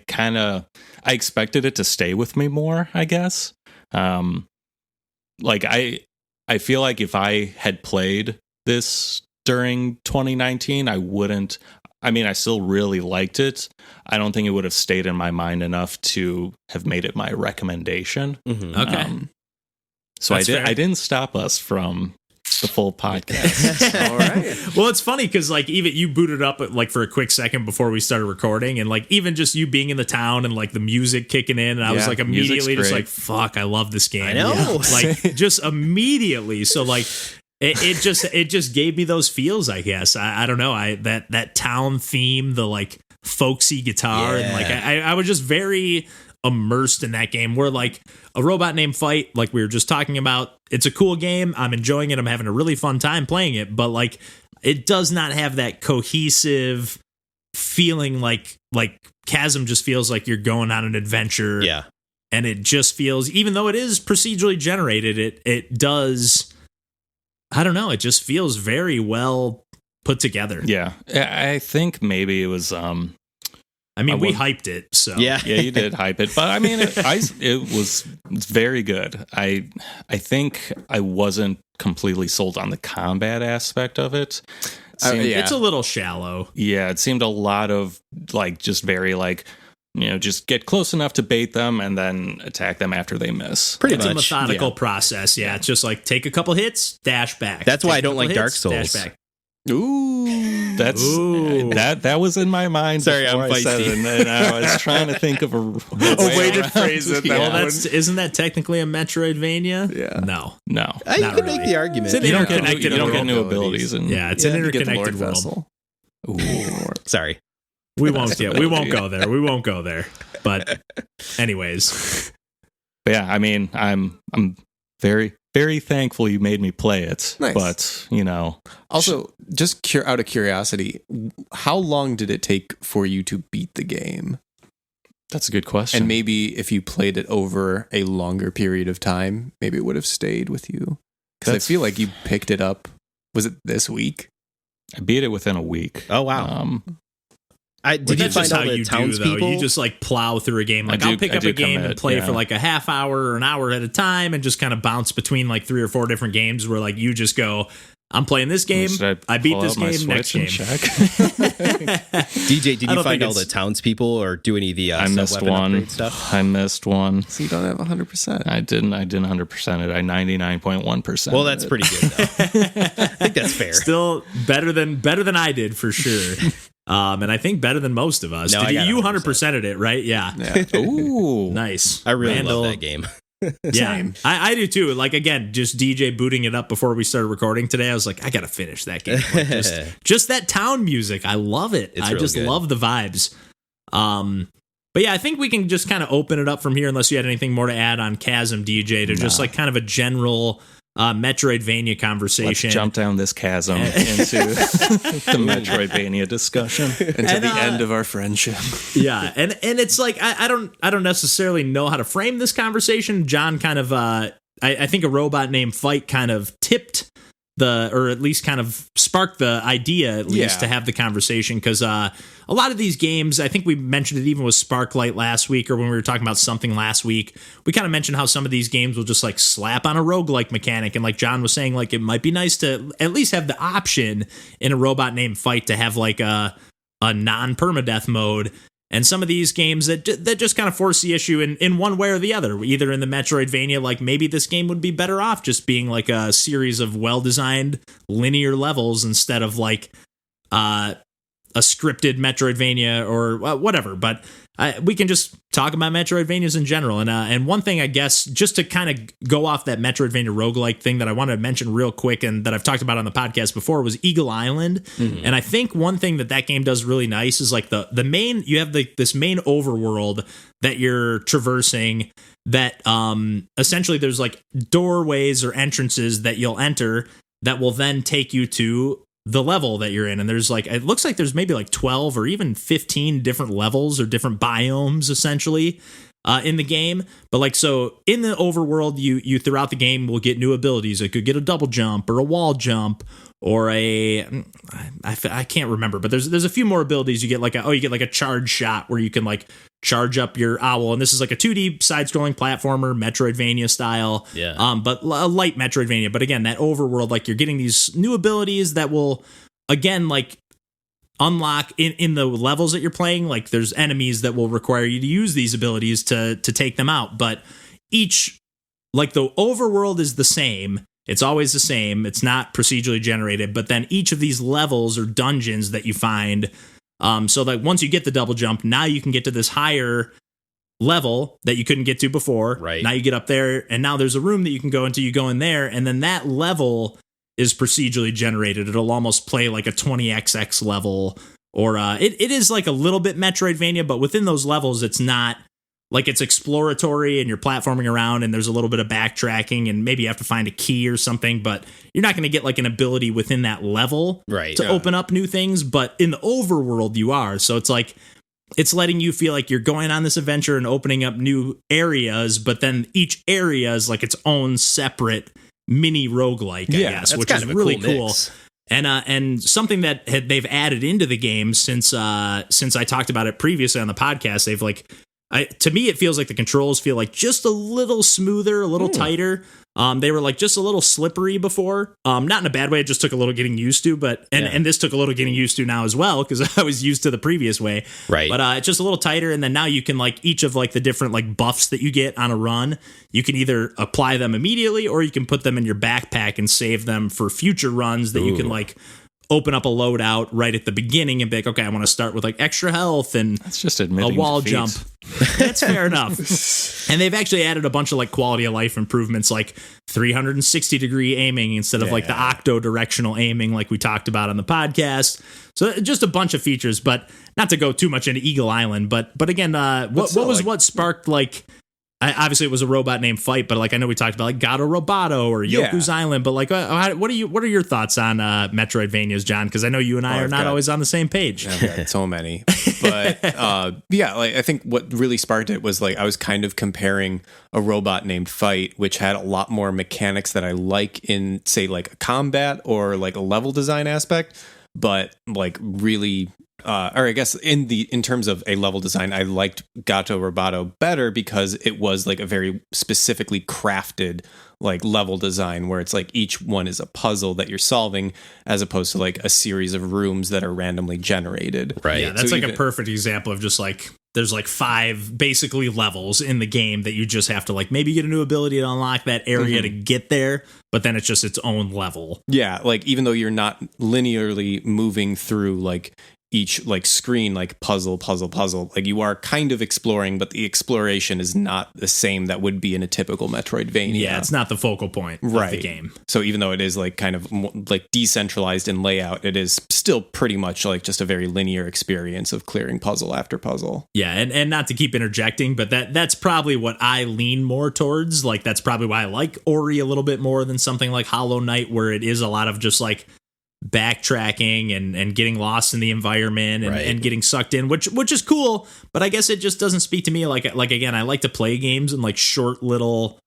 expected it to stay with me more, I guess. Like I feel like if I had played this during 2019, I still really liked it. I don't think it would have stayed in my mind enough to have made it my recommendation. Mm-hmm. Okay. So I didn't stop us from the full podcast. All right. Well, it's funny because like even you booted up like for a quick second before we started recording, and like even just you being in the town and like the music kicking in, and I was like immediately just like, fuck, I love this game. I know. Like just immediately. So like it just gave me those feels, I guess. I don't know. That town theme, the like folksy guitar, and like I was just very immersed in that game. Where like a Robot Named Fight, like we were just talking about, it's a cool game. I'm enjoying it. I'm having a really fun time playing it, but like it does not have that cohesive feeling. Like Chasm just feels like you're going on an adventure. Yeah. And it just feels, even though it is procedurally generated, it does, I don't know, it just feels very well put together. Yeah. I think maybe it was we hyped it, so yeah, you did hype it, but I mean, it's very good. I think I wasn't completely sold on the combat aspect of it. It's a little shallow. Yeah, it seemed a lot of like just very like, just get close enough to bait them and then attack them after they miss. It's a methodical process. Yeah, it's just like take a couple hits, dash back. That's why I don't like Dark Souls. Dash back. That was in my mind. Sorry, I'm I said it, and I was trying to think of a way to phrase it. Isn't that technically a Metroidvania? Yeah. No. You can make the argument. It's an interconnected You don't world. get new abilities. Yeah, it's an interconnected world. Vessel. Sorry. We won't. Yeah, we won't go there. We won't go there. But anyways. But yeah, I mean, I'm very, very thankful you made me play it. Nice. But, Also, just out of curiosity, how long did it take for you to beat the game? That's a good question. And maybe if you played it over a longer period of time, maybe it would have stayed with you. Because I feel like you picked it up. Was it this week? I beat it within a week. Oh, wow. Did you find all the townspeople? You just like plow through a game. Like I'll pick up a game and play for like a half hour or an hour at a time, and just kind of bounce between like 3 or 4 different games. Where like you just go, I'm playing this game. I beat this game. Next game. DJ, did you find all the townspeople or do any of the I missed one stuff? I missed one. So you don't have 100%. I didn't 100% it. I 99.1%. Well, that's pretty good though. I think that's fair. Still better than I did for sure. And I think better than most of us. No, you 100%ed it, right? Yeah. Ooh, nice. I really love that game. Yeah, I do too. Like again, just DJ booting it up before we started recording today. I was like, I gotta finish that game. Like, just that town music, I love it. I just love the vibes. But yeah, I think we can just kind of open it up from here, unless you had anything more to add on Chasm, DJ, to just like kind of a general Metroidvania conversation. Let's jump down this chasm into the Metroidvania discussion, into the end of our friendship. Yeah, and it's like I don't necessarily know how to frame this conversation. John kind of I think a Robot Named Fight kind of tipped or at least kind of sparked the idea at least to have the conversation, because a lot of these games, I think we mentioned it even with Sparklight last week, or when we were talking about something last week, we kind of mentioned how some of these games will just like slap on a roguelike mechanic, and like John was saying, like it might be nice to at least have the option in a Robot Named Fight to have like a non-permadeath mode. And some of these games that just kind of force the issue in one way or the other, either in the Metroidvania, like maybe this game would be better off just being like a series of well-designed linear levels instead of like, a scripted Metroidvania or whatever, but we can just talk about Metroidvanias in general. And one thing, I guess, just to kind of go off that Metroidvania roguelike thing that I want to mention real quick and that I've talked about on the podcast before was Eagle Island. Mm-hmm. And I think one thing that game does really nice is like the main, you have this main overworld that you're traversing that essentially there's like doorways or entrances that you'll enter that will then take you to the level that you're in. And there's like, it looks like there's maybe like 12 or even 15 different levels or different biomes essentially in the game. But like, so in the overworld, you throughout the game will get new abilities. It could get a double jump or a wall jump or I can't remember, but there's a few more abilities. You get like a charge shot where you can like charge up your owl, and this is like a 2D side-scrolling platformer, Metroidvania style. Yeah. But a light Metroidvania. But again, that overworld, like you're getting these new abilities that will, again, like unlock in the levels that you're playing. Like there's enemies that will require you to use these abilities to take them out. But each, like the overworld is the same. It's always the same. It's not procedurally generated. But then each of these levels or dungeons that you find, so like once you get the double jump, now you can get to this higher level that you couldn't get to before. Right. Now you get up there, and now there's a room that you can go into. You go in there, and then that level is procedurally generated. It'll almost play like a 20XX level, or it is like a little bit Metroidvania, but within those levels, it's not like it's exploratory and you're platforming around and there's a little bit of backtracking and maybe you have to find a key or something, but you're not going to get like an ability within that level to open up new things. But in the overworld you are. So it's like, it's letting you feel like you're going on this adventure and opening up new areas, but then each area is like its own separate mini roguelike, I guess, which is really cool. And something that they've added into the game since I talked about it previously on the podcast, they've like, to me, it feels like the controls feel like just a little smoother, a little tighter. They were like just a little slippery before. Not in a bad way. It just took a little getting used to, but and this took a little getting used to now as well because I was used to the previous way. Right. But it's just a little tighter, and then now you can like each of like the different like buffs that you get on a run. You can either apply them immediately or you can put them in your backpack and save them for future runs that you can like open up a loadout right at the beginning and be like, okay, I want to start with like extra health and that's just admitting a wall defeat. jump. That's fair enough. And they've actually added a bunch of like quality of life improvements, like 360 degree aiming instead of like the octo directional aiming like we talked about on the podcast. So just a bunch of features, but not to go too much into Eagle Island. But again, what sparked like, obviously it was a robot named Fight, but like I know we talked about like Gato Roboto or Yoku's Island, but like what are your thoughts on Metroidvanias, John? Because I know you and I are not always on the same page. I've got so many, but like I think what really sparked it was like I was kind of comparing a robot named Fight, which had a lot more mechanics that I like in say like a combat or like a level design aspect, but like really. Or I guess in terms of a level design, I liked Gato Roboto better because it was like a very specifically crafted like level design where it's like each one is a puzzle that you're solving as opposed to like a series of rooms that are randomly generated. Right. Yeah, that's so like a perfect example of just like there's like 5 basically levels in the game that you just have to like maybe get a new ability to unlock that area to get there, but then it's just its own level. Yeah, like even though you're not linearly moving through like each like screen like puzzle like you are kind of exploring, but the exploration is not the same that would be in a typical Metroidvania. Yeah, it's not the focal point of the game. So even though it is like kind of like decentralized in layout, it is still pretty much like just a very linear experience of clearing puzzle after puzzle. Yeah, and not to keep interjecting, but that's probably what I lean more towards. Like that's probably why I like Ori a little bit more than something like Hollow Knight, where it is a lot of just like backtracking and getting lost in the environment and getting sucked in, which is cool, but I guess it just doesn't speak to me. Like again, I like to play games in like short little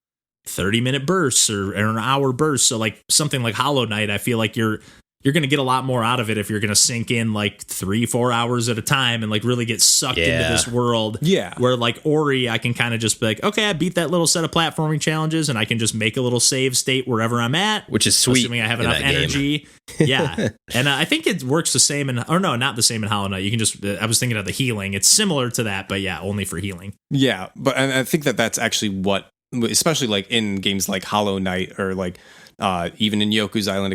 30-minute bursts or an hour bursts. So like something like Hollow Knight, I feel like you're going to get a lot more out of it if you're going to sink in like 3-4 hours at a time and like really get sucked into this world. Yeah. Where like Ori, I can kind of just be like, okay, I beat that little set of platforming challenges and I can just make a little save state wherever I'm at. Which is sweet. Assuming I have enough energy. Yeah. And I think it works the same not the same in Hollow Knight. You can just, I was thinking of the healing. It's similar to that, but yeah, only for healing. Yeah. But I think that's actually what especially like in games like Hollow Knight or like even in Yoku's Island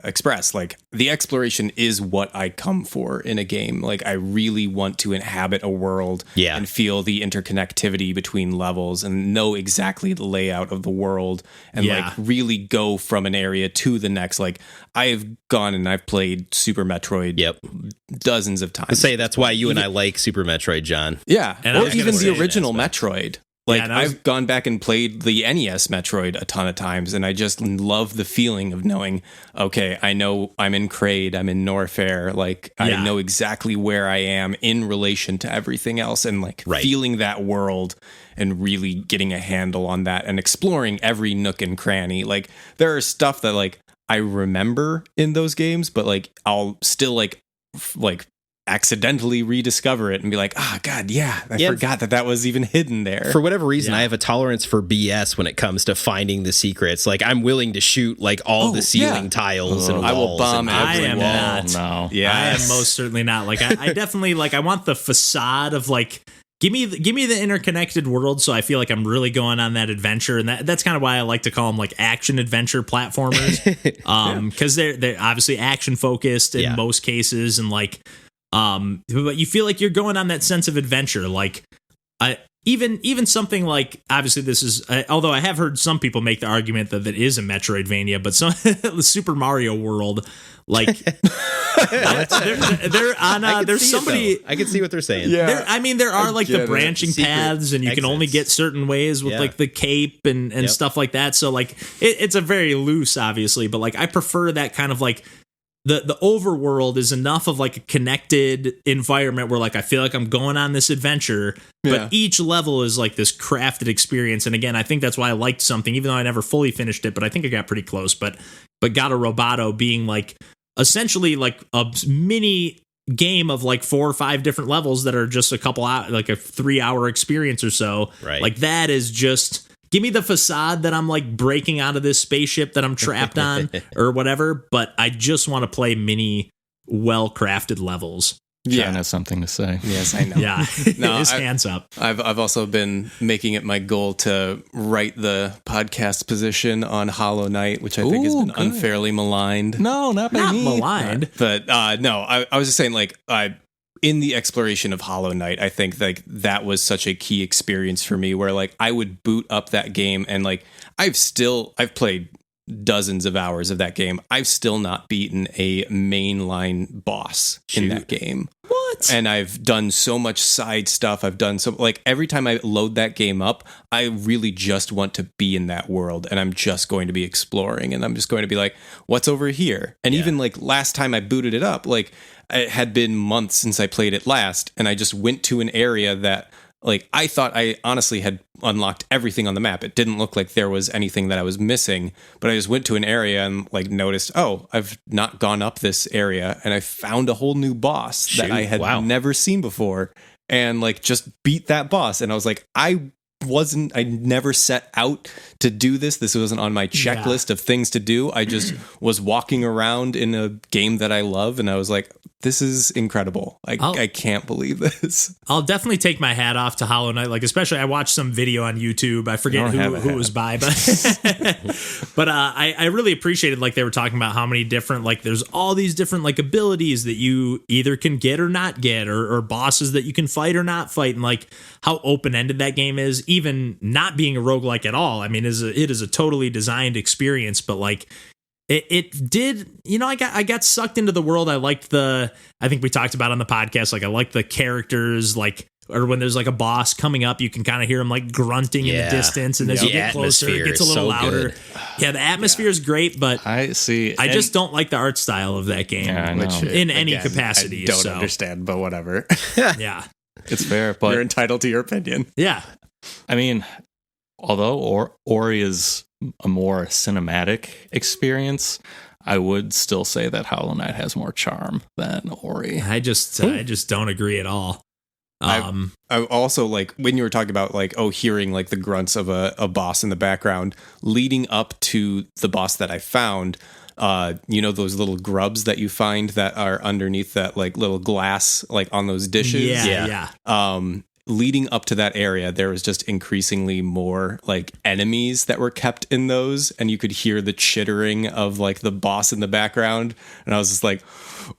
Express, like the exploration is what I come for in a game. Like I really want to inhabit a world and feel the interconnectivity between levels and know exactly the layout of the world and like really go from an area to the next. Like I've gone and I've played Super Metroid dozens of times. I say that's why you and I like Super Metroid, John. Yeah, and or even the original Metroid. Like I've gone back and played the NES Metroid a ton of times, and I just love the feeling of knowing, okay, I know I'm in Kraid, I'm in Norfair, like I know exactly where I am in relation to everything else, and like feeling that world and really getting a handle on that and exploring every nook and cranny. Like there are stuff that like I remember in those games, but like I'll still like accidentally rediscover it and be like, God, I forgot that was even hidden there. For whatever reason, I have a tolerance for BS when it comes to finding the secrets. Like I'm willing to shoot like all the ceiling tiles and walls. I will bomb every wall. I am most certainly not. Like I definitely like I want the facade of like give me the interconnected world, so I feel like I'm really going on that adventure, and that's kind of why I like to call them like action adventure platformers, because they're obviously action focused in most cases, and like. But you feel like you're going on that sense of adventure. Like, even something like, obviously this is, although I have heard some people make the argument that is a Metroidvania, but some the Super Mario World, like, they're on, there's somebody. I can see what they're saying. Yeah. There are like the branching paths, and you can only get certain ways with like the cape and stuff like that. So like, it's a very loose, obviously, but like, I prefer that kind of like, the overworld is enough of like a connected environment where like I feel like I'm going on this adventure, but each level is like this crafted experience. And again, I think that's why I liked something, even though I never fully finished it, but I think I got pretty close. But Gato Roboto being like essentially like a mini game of like 4 or 5 different levels that are just a couple out, like a 3-hour experience or so. Right. Like that is just. Give me the facade that I'm like breaking out of this spaceship that I'm trapped on or whatever, but I just want to play mini well-crafted levels. John has something to say. Yes, I know. Yeah, his hands up. I've also been making it my goal to write the podcast position on Hollow Knight, which I think has been unfairly maligned. No, not by me. Maligned. But no, I was just saying like in the exploration of Hollow Knight, I think like that was such a key experience for me where like I would boot up that game and like I've played dozens of hours of that game. I've still not beaten a mainline boss in that game. What? And I've done so much side stuff. I've done so like every time I load that game up, I really just want to be in that world and I'm just going to be exploring and I'm just going to be like, what's over here? And even like last time I booted it up, like it had been months since I played it last, and I just went to an area that like I thought I honestly had unlocked everything on the map. It didn't look like there was anything that I was missing, but I just went to an area and like noticed, I've not gone up this area, and I found a whole new boss that I had never seen before, and like just beat that boss. And I was like, I never set out to do this. This wasn't on my checklist of things to do. I just was walking around in a game that I love, and I was like, this is incredible. I can't believe this. I'll definitely take my hat off to Hollow Knight. Like, especially I watched some video on YouTube. I forget who it was by, but I really appreciated, like, they were talking about how many different, like, there's all these different, like, abilities that you either can get or not get, or bosses that you can fight or not fight, and like how open-ended that game is, even not being a roguelike at all. I mean, it is a totally designed experience, but like it did, I got sucked into the world. I liked I think we talked about on the podcast, like I like the characters, like, or when there's like a boss coming up, you can kind of hear him like grunting in the distance, and as you get closer, it gets a little louder. Good. Yeah, the atmosphere is great, but I just don't like the art style of that game, which in any capacity. I don't understand, but whatever. Yeah, it's fair, but you're entitled to your opinion. Yeah, I mean, although Ori is a more cinematic experience, I would still say that Hollow Knight has more charm than Ori. I just don't agree at all. I also, like, when you were talking about like, hearing like the grunts of a boss in the background leading up to the boss that I found, those little grubs that you find that are underneath that like little glass, like on those dishes. Yeah. leading up to that area, there was just increasingly more like enemies that were kept in those, and you could hear the chittering of like the boss in the background. And I was just like,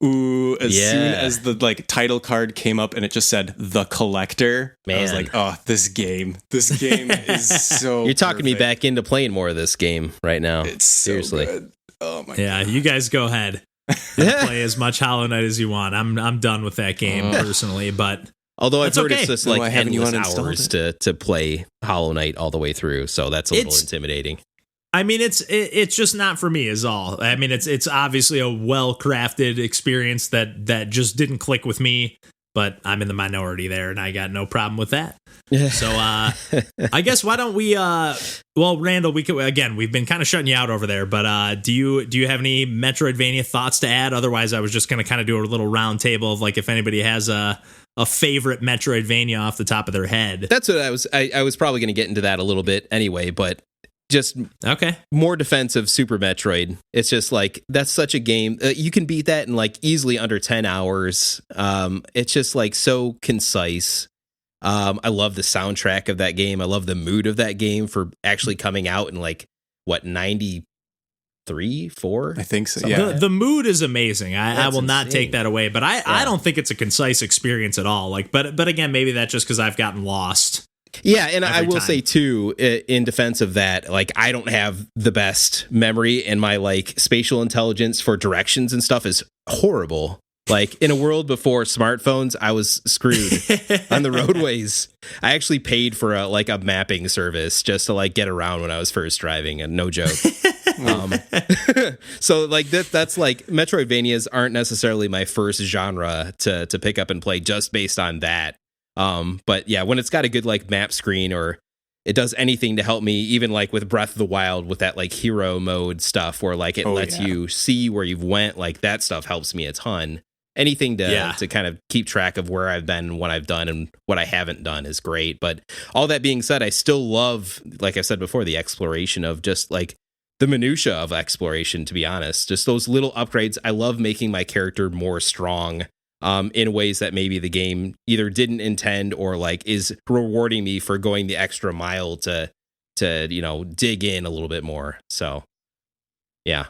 ooh, as soon as the like title card came up and it just said The Collector, I was like, oh, this game is so You're talking me perfect. back into playing more of this game right now. It's so seriously good. Oh my Yeah, you guys go ahead and play as much Hollow Knight as you want. I'm done with that game personally, but Although I've heard okay. it's just Then like why haven't you endless uninstalled hours to play Hollow Knight all the way through, so that's a little intimidating. I mean, it's just not for me is all. I mean, it's obviously a well-crafted experience that just didn't click with me, but I'm in the minority there, and I got no problem with that. So I guess why don't we well, Randall, we've been kind of shutting you out over there, but do you have any Metroidvania thoughts to add? Otherwise, I was just going to kind of do a little round table of like if anybody has a favorite Metroidvania off the top of their head. That's what I was probably going to get into that a little bit anyway, but just more defensive Super Metroid. It's just like that's such a game you can beat that in like easily under 10 hours. It's just like so concise. I love the soundtrack of that game. I love the mood of that game for actually coming out in like what 93, 4? I think so. Yeah. The mood is amazing. I will not take that away, but I don't think it's a concise experience at all. Like, but again, maybe that's just because I've gotten lost. Yeah, and I will say too, in defense of that, like I don't have the best memory, and my like spatial intelligence for directions and stuff is horrible. Like in a world before smartphones, I was screwed on the roadways. I actually paid for a mapping service just to like get around when I was first driving, and no joke. So like that's like Metroidvanias aren't necessarily my first genre to pick up and play just based on that. But yeah, when it's got a good like map screen or it does anything to help me, even like with Breath of the Wild with that like hero mode stuff where like it lets you see where you've went, like that stuff helps me a ton. Anything to kind of keep track of where I've been, what I've done, and what I haven't done is great. But all that being said, I still love, like I said before, the exploration of just like the minutia of exploration, to be honest. Just those little upgrades. I love making my character more strong in ways that maybe the game either didn't intend or like is rewarding me for going the extra mile to dig in a little bit more. So, yeah.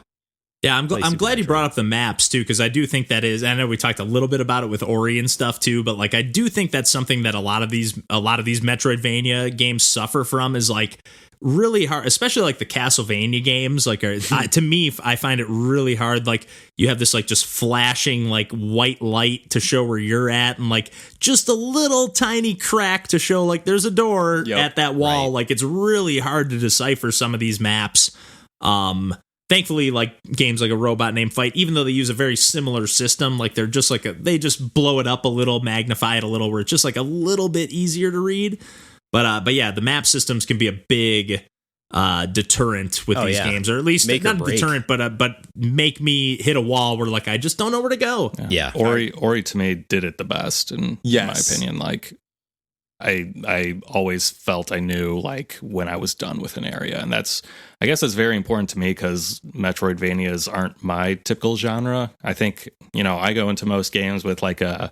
Yeah, I'm glad you brought up the maps too, because I do think that is. I know we talked a little bit about it with Ori and stuff too, but like I do think that's something that a lot of these Metroidvania games suffer from is like really hard, especially like the Castlevania games. Like to me, I find it really hard. Like you have this like just flashing like white light to show where you're at, and like just a little tiny crack to show like there's a door at that wall. Right. Like it's really hard to decipher some of these maps. Thankfully, like games like a Robot Named Fight, even though they use a very similar system, like they're just like they just blow it up a little, magnify it a little, where it's just like a little bit easier to read. But yeah, the map systems can be a big deterrent with these games, or at least not a deterrent, but make me hit a wall where like I just don't know where to go. Yeah. Ori to me did it the best, in my opinion. Like I always felt I knew like when I was done with an area, and I guess that's very important to me because Metroidvanias aren't my typical genre. I think I go into most games with like a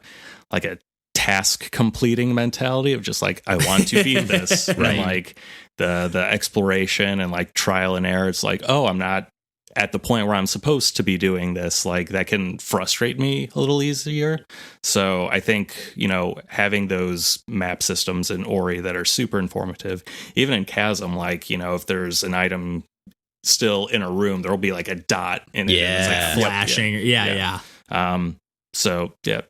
task completing mentality of just like I want to beat this, right? And like the exploration and like trial and error. It's like, oh, I'm not at the point where I'm supposed to be doing this. Like that can frustrate me a little easier. So I think, having those map systems in Ori that are super informative, even in Chasm, like, if there's an item still in a room, there'll be like a dot in it. Yeah. It's like flashing. Yeah. So yeah,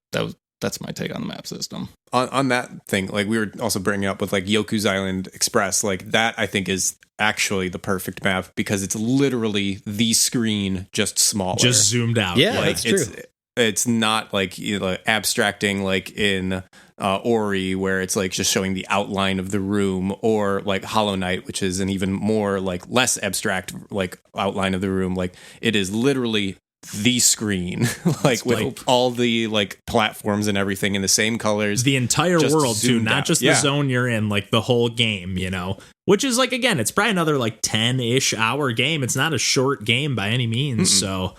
that's my take on the map system. On that thing, like we were also bringing up with like Yoku's Island Express, like that I think is actually the perfect map because it's literally the screen just smaller, just zoomed out. Yeah, like, that's true. It's not like abstracting like in Ori where it's like just showing the outline of the room, or like Hollow Knight, which is an even more like less abstract like outline of the room. Like it is literally the screen, like with all the like platforms and everything in the same colors, the entire world too, not just the zone you're in, like the whole game, which is like, again, it's probably another like 10-ish hour game. It's not a short game by any means. So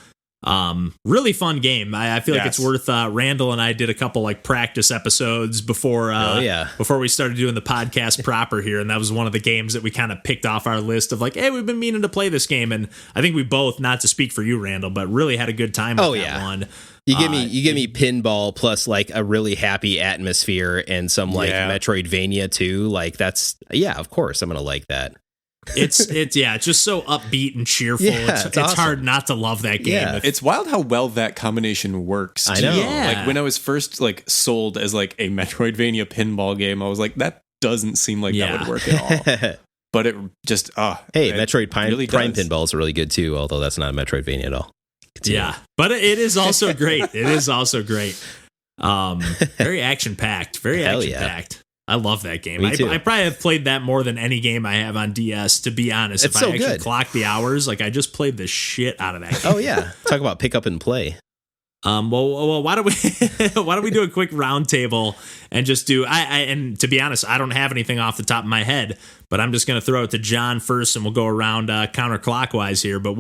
Really fun game. I feel like it's worth, Randall and I did a couple like practice episodes before we started doing the podcast proper here. And that was one of the games that we kind of picked off our list of like, hey, we've been meaning to play this game. And I think we both, not to speak for you, Randall, but really had a good time with that one. You give me pinball plus like a really happy atmosphere and some like Metroidvania too. Like that's, of course I'm going to like that. It's just so upbeat and cheerful. It's awesome. hard not to love that game. Yeah. It's wild how well that combination works. I know. Yeah. Like when I was first like sold as like a Metroidvania pinball game, I was like, that doesn't seem like that would work at all. But it just Metroid Prime does. Pinball is really good too, although that's not a Metroidvania at all. Yeah, but it is also great. It is also great. Very action packed. Very action packed. I love that game. I probably have played that more than any game I have on DS, to be honest. It's if so I actually good. Clock the hours, like I just played the shit out of that game. Oh yeah, talk about pick up and play. Well, why don't we do a quick round table and just do and to be honest, I don't have anything off the top of my head, but I'm just going to throw it to John first and we'll go around counterclockwise here. But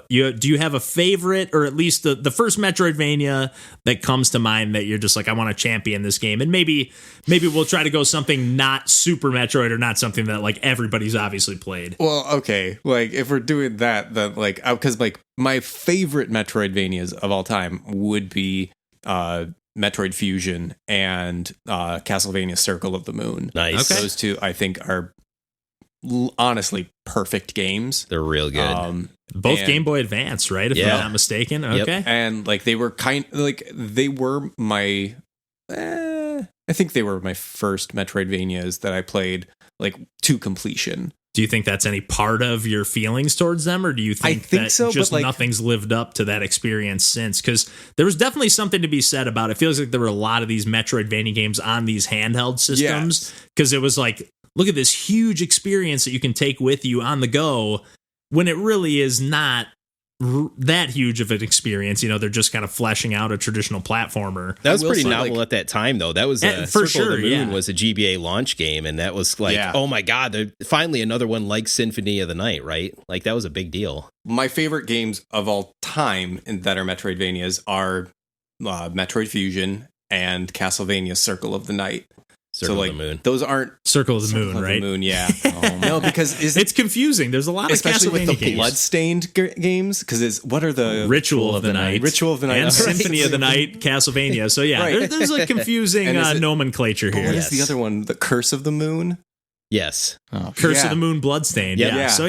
do you have a favorite, or at least the first Metroidvania that comes to mind that you're just like, I want to champion this game? And maybe we'll try to go something not Super Metroid or not something that like everybody's obviously played. Well, okay. Like if we're doing that, then like, because like my favorite Metroidvanias of all time would be Metroid Fusion and Castlevania Circle of the Moon. Nice. Okay. Those two I think are honestly perfect games. They're real good. Both Game Boy Advance, right? If I'm not mistaken. Okay. Yep. And like they were my I think they were my first Metroidvanias that I played like to completion. Do you think that's any part of your feelings towards them, or do you think that so, just but like, nothing's lived up to that experience since? Because there was definitely something to be said about it. It feels like there were a lot of these Metroidvania games on these handheld systems because it was like, look at this huge experience that you can take with you on the go when it really is not that huge of an experience. You know, they're just kind of fleshing out a traditional platformer. That was pretty novel at that time, though. That was for Circle of the Moon yeah. was a GBA launch game, and that was like, oh my god, finally another one like Symphony of the Night, right? Like that was a big deal. My favorite games of all time that are Metroidvanias are Metroid Fusion and Castlevania Circle of the Night. Circle of the Moon. Those aren't Circle of the Moon, right? The Moon, yeah. No, because it's confusing. There's a lot of especially Castlevania with the games. Bloodstained games. Because what are the Ritual of the Night, Ritual of the Night, and Symphony of the Night, Castlevania. So yeah, right. there's a confusing nomenclature here. What is the other one? The Curse of the Moon. Yes. Curse of the Moon Bloodstained. Yep. Yeah. So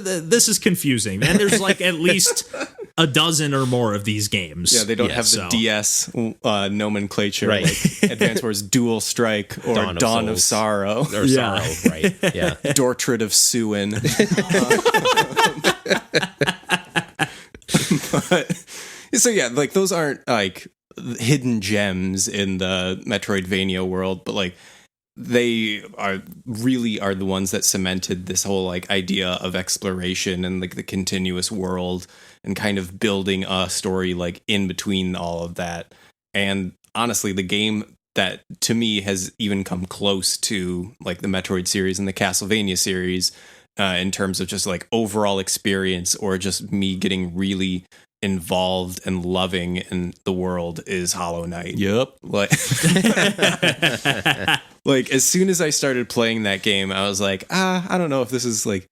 this is confusing. And there's like at least a dozen or more of these games. Yeah, they don't have the DS nomenclature. Right. Like Advance Wars Dual Strike or Dawn of Sorrow. Or Sorrow, right. Yeah. Dortred of Suin. So yeah, like those aren't like hidden gems in the Metroidvania world, but like they are the ones that cemented this whole like idea of exploration and like the continuous world and kind of building a story like in between all of that. And honestly, the game that to me has even come close to like the Metroid series and the Castlevania series in terms of just like overall experience or just me getting really involved and loving in the world is Hollow Knight. Yep. Like as soon as I started playing that game, I was like, I don't know if this is like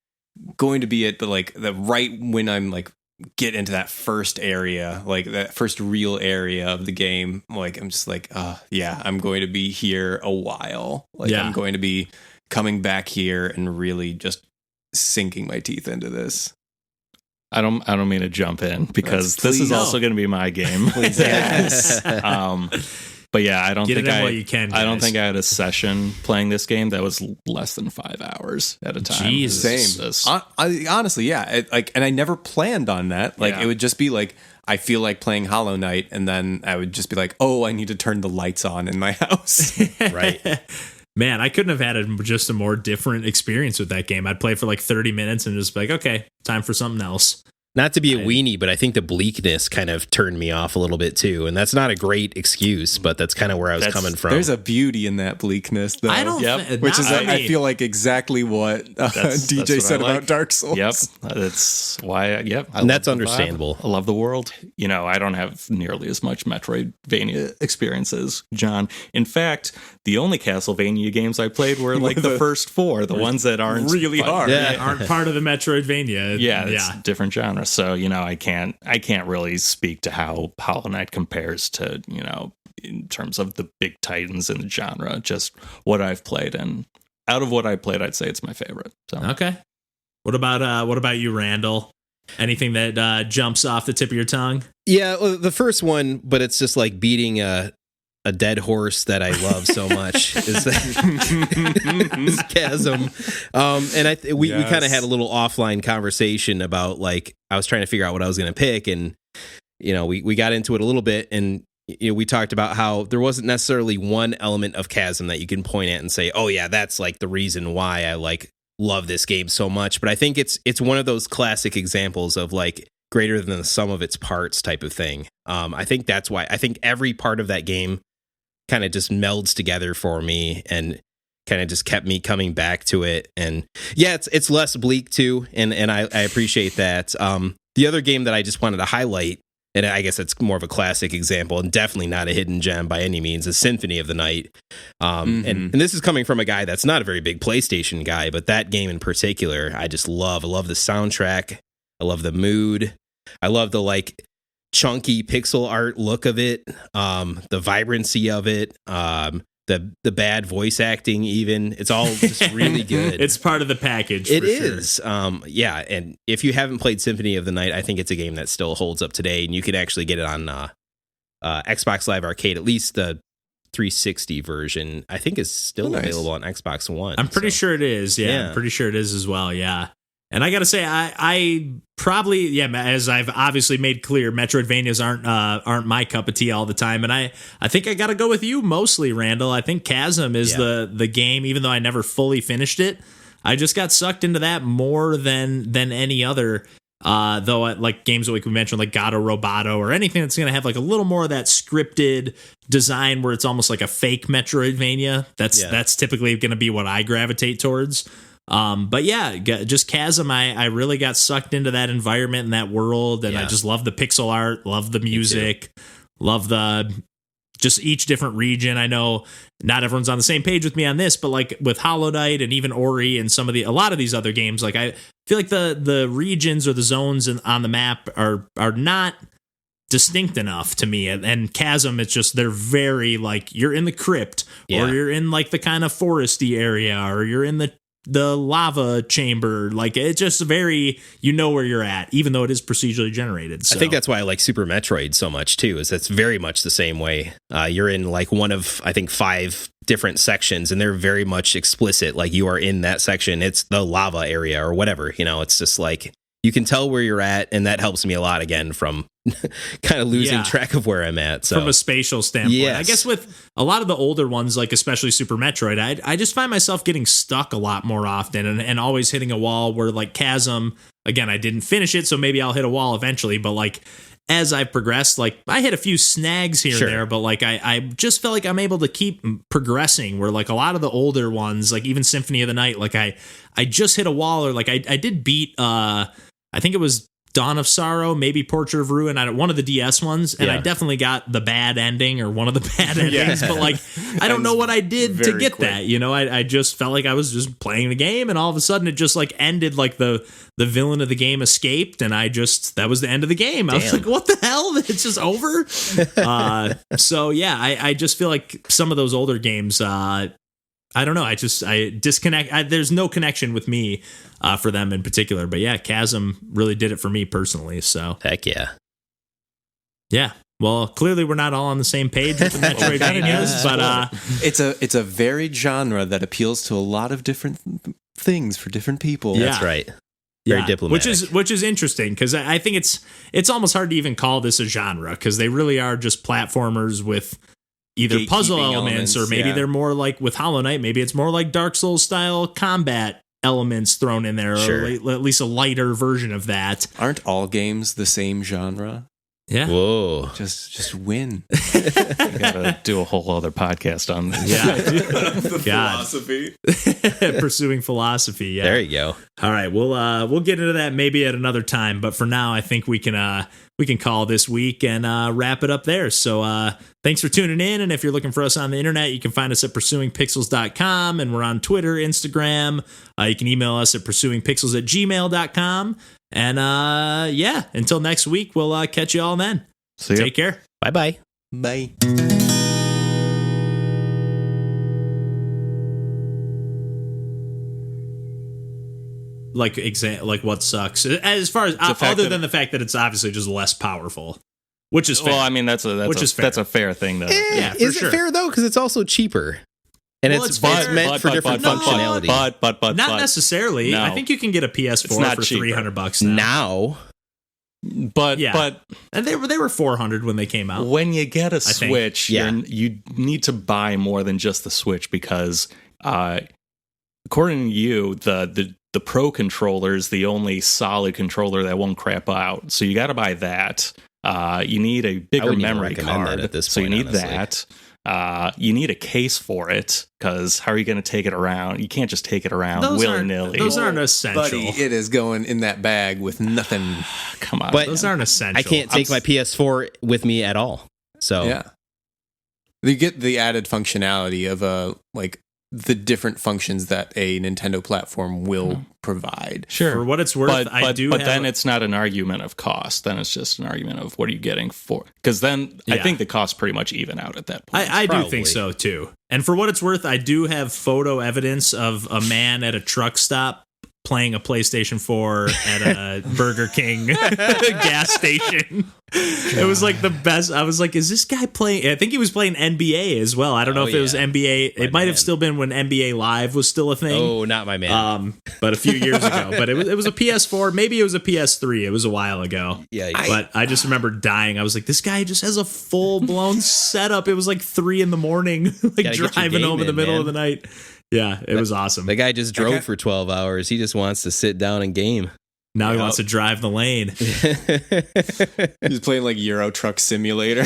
going to be it, but like the right when I'm like get into that first area, like that first real area of the game, like I'm just like, yeah, I'm going to be here a while. Like I'm going to be coming back here and really just sinking my teeth into this. I don't mean to jump in because this is also going to be my game. Yes. But yeah, I don't think I don't think I had a session playing this game that was less than 5 hours at a time. Jeez. Same. Honestly, yeah. And I never planned on that. Like it would just be like I feel like playing Hollow Knight, and then I would just be like, oh, I need to turn the lights on in my house. Right. Man, I couldn't have had just a more different experience with that game. I'd play for like 30 minutes and just be like, okay, time for something else. Not to be a weenie, but I think the bleakness kind of turned me off a little bit too. And that's not a great excuse, but that's kind of where I was coming from. There's a beauty in that bleakness, though. I don't, which is, I feel like exactly what DJ said about Dark Souls. Yep, that's why. And that's understandable. I love the world. You know, I don't have nearly as much Metroidvania experience as John. In fact, the only Castlevania games I played were like the first 4, the ones that aren't really hard, aren't part of the Metroidvania. It's a different genre. So, you know, I can't really speak to how Hollow Knight compares to, you know, in terms of the big titans in the genre, just what I've played. And out of what I played, I'd say it's my favorite. So okay. What about you, Randall? Anything that jumps off the tip of your tongue? Yeah, well, the first one, but it's just like beating a dead horse that I love so much is Chasm. And we kind of had a little offline conversation about, like, I was trying to figure out what I was going to pick, and you know, we got into it a little bit, and you know, we talked about how there wasn't necessarily one element of Chasm that you can point at and say, oh yeah, that's like the reason why I like love this game so much. But I think it's one of those classic examples of like greater than the sum of its parts type of thing. I think that's why I think every part of that game kind of just melds together for me and kind of just kept me coming back to it. And yeah, it's less bleak too, and I appreciate that. The other game that I just wanted to highlight, and I guess it's more of a classic example and definitely not a hidden gem by any means, is Symphony of the Night. And this is coming from a guy that's not a very big PlayStation guy, but that game in particular, I just love. I love the soundtrack. I love the mood. I love the like chunky pixel art look of it, the vibrancy of it, the bad voice acting, even. It's all just really good. It's part of the package. It is. Yeah, and if you haven't played Symphony of the Night, I think it's a game that still holds up today, and you can actually get it on Xbox Live Arcade. At least the 360 version, I think, is still available on Xbox One. I'm pretty sure it is. Yeah, I'm pretty sure it is as well. Yeah. And I got to say, I probably, as I've obviously made clear, Metroidvanias aren't my cup of tea all the time. And I think I got to go with you mostly, Randall. I think Chasm is the game, even though I never fully finished it. I just got sucked into that more than any other. Though like games like we mentioned, like Gato, Roboto, or anything that's going to have like a little more of that scripted design where it's almost like a fake Metroidvania. That's typically going to be what I gravitate towards. But yeah, just Chasm, I really got sucked into that environment and that world, and I just love the pixel art, love the music, love just each different region. I know not everyone's on the same page with me on this, but like with Hollow Knight and even Ori and a lot of these other games, like I feel like the regions or the zones on the map are not distinct enough to me. And Chasm, it's just, they're very like, you're in the crypt, or you're in like the kind of foresty area, or you're in the lava chamber. Like, it's just very, you know where you're at, even though it is procedurally generated. So. I think that's why I like Super Metroid so much too, is that's very much the same way. You're in like one of, I think, 5 different sections, and they're very much explicit. Like, you are in that section, it's the lava area or whatever, you know. It's just like, you can tell where you're at, and that helps me a lot, again, from kind of losing track of where I'm at. So. From a spatial standpoint. I guess with a lot of the older ones, like especially Super Metroid, I just find myself getting stuck a lot more often and always hitting a wall, where like Chasm, again, I didn't finish it, so maybe I'll hit a wall eventually, but like as I progressed, like I hit a few snags here and there, but like I just felt like I'm able to keep progressing, where like a lot of the older ones, like even Symphony of the Night, like I just hit a wall, or like I did beat I think it was Dawn of Sorrow, maybe Portrait of Ruin, one of the DS ones, and I definitely got the bad ending, or one of the bad endings, but like I don't know what I did to get that, you know. I just felt like I was just playing the game, and all of a sudden it just like ended, like the villain of the game escaped, and that was the end of the game. I was like, what the hell? It's just over? So yeah, I just feel like some of those older games, I don't know. I disconnect. There's no connection with me for them in particular. But yeah, Chasm really did it for me personally. So heck yeah. Yeah. Well, clearly we're not all on the same page with the Metroidvanias, but it's a varied genre that appeals to a lot of different things for different people. Yeah. That's right. Very diplomatic. Which is interesting, because I think it's almost hard to even call this a genre, because they really are just platformers with either puzzle elements, or maybe they're more like with Hollow Knight, maybe it's more like Dark Souls style combat elements thrown in there, Sure. or at least a lighter version of that. Aren't all games the same genre? Yeah. Whoa. Just win. You gotta do a whole other podcast on this. Yeah. The God. philosophy. Pursuing philosophy. Yeah. There you go. All right, we'll get into that maybe at another time, but for now, I think we can call this week and wrap it up there. So thanks for tuning in, and if you're looking for us on the internet, you can find us at pursuingpixels.com, and we're on Twitter, Instagram. You can email us at pursuingpixels@gmail.com, and yeah, until next week, we'll catch you all then. See ya. Take care. Bye-bye. Bye. Like what sucks as far as fact other that- than the fact that it's obviously just less powerful, which is fair. Well, I mean, that's Which is fair. that's a fair thing, though. Yeah, for Is sure. it fair though? Because it's also cheaper, and Well, it's it's fair. meant for different functionality. But Not necessarily. No. I think you can get a It's PS4 not for cheaper. $300 now. Yeah. but And they were $400 when they came out. when you get a think. Switch, Yeah. you need to buy more than just the Switch because, according to you, the Pro controller is the only solid controller that won't crap out. So you got to buy that. You need a bigger wouldn't even memory recommend card. that at this so you point, need honestly. that. You need a case for it because how are you going to take it around? You can't just take it around willy nilly. Those aren't essential. Buddy, it is going in that bag with nothing. Come on. But Those aren't essential. I can't take my PS4 with me at all. So Yeah. You get the added functionality of like the different functions that a Nintendo platform will provide. sure. For what it's worth, but have then it's not an argument of cost. Then it's just an argument of what are you getting for? Because then I Yeah. think the costs pretty much even out at that point. I do Probably. think so too. And for what it's worth, I do have photo evidence of a man at a truck stop playing a PlayStation 4 at a Burger King gas station. It was like the best. I was like, is this guy playing? I think he was playing NBA as well. I don't know if it was yeah. NBA. My It might have man. still been when NBA Live was still a thing. Oh, not my man. But a few years ago. But it was a PS4. Maybe it was a PS3. It was a while ago. Yeah, But I just remember dying. I was like, this guy just has a full blown setup. It was like 3 a.m, like get your driving game home in the in, middle man. of the night. Yeah, it was awesome. the guy just drove for 12 hours. He just wants to sit down and game. Now he wants to drive the lane. He's playing like Euro Truck Simulator.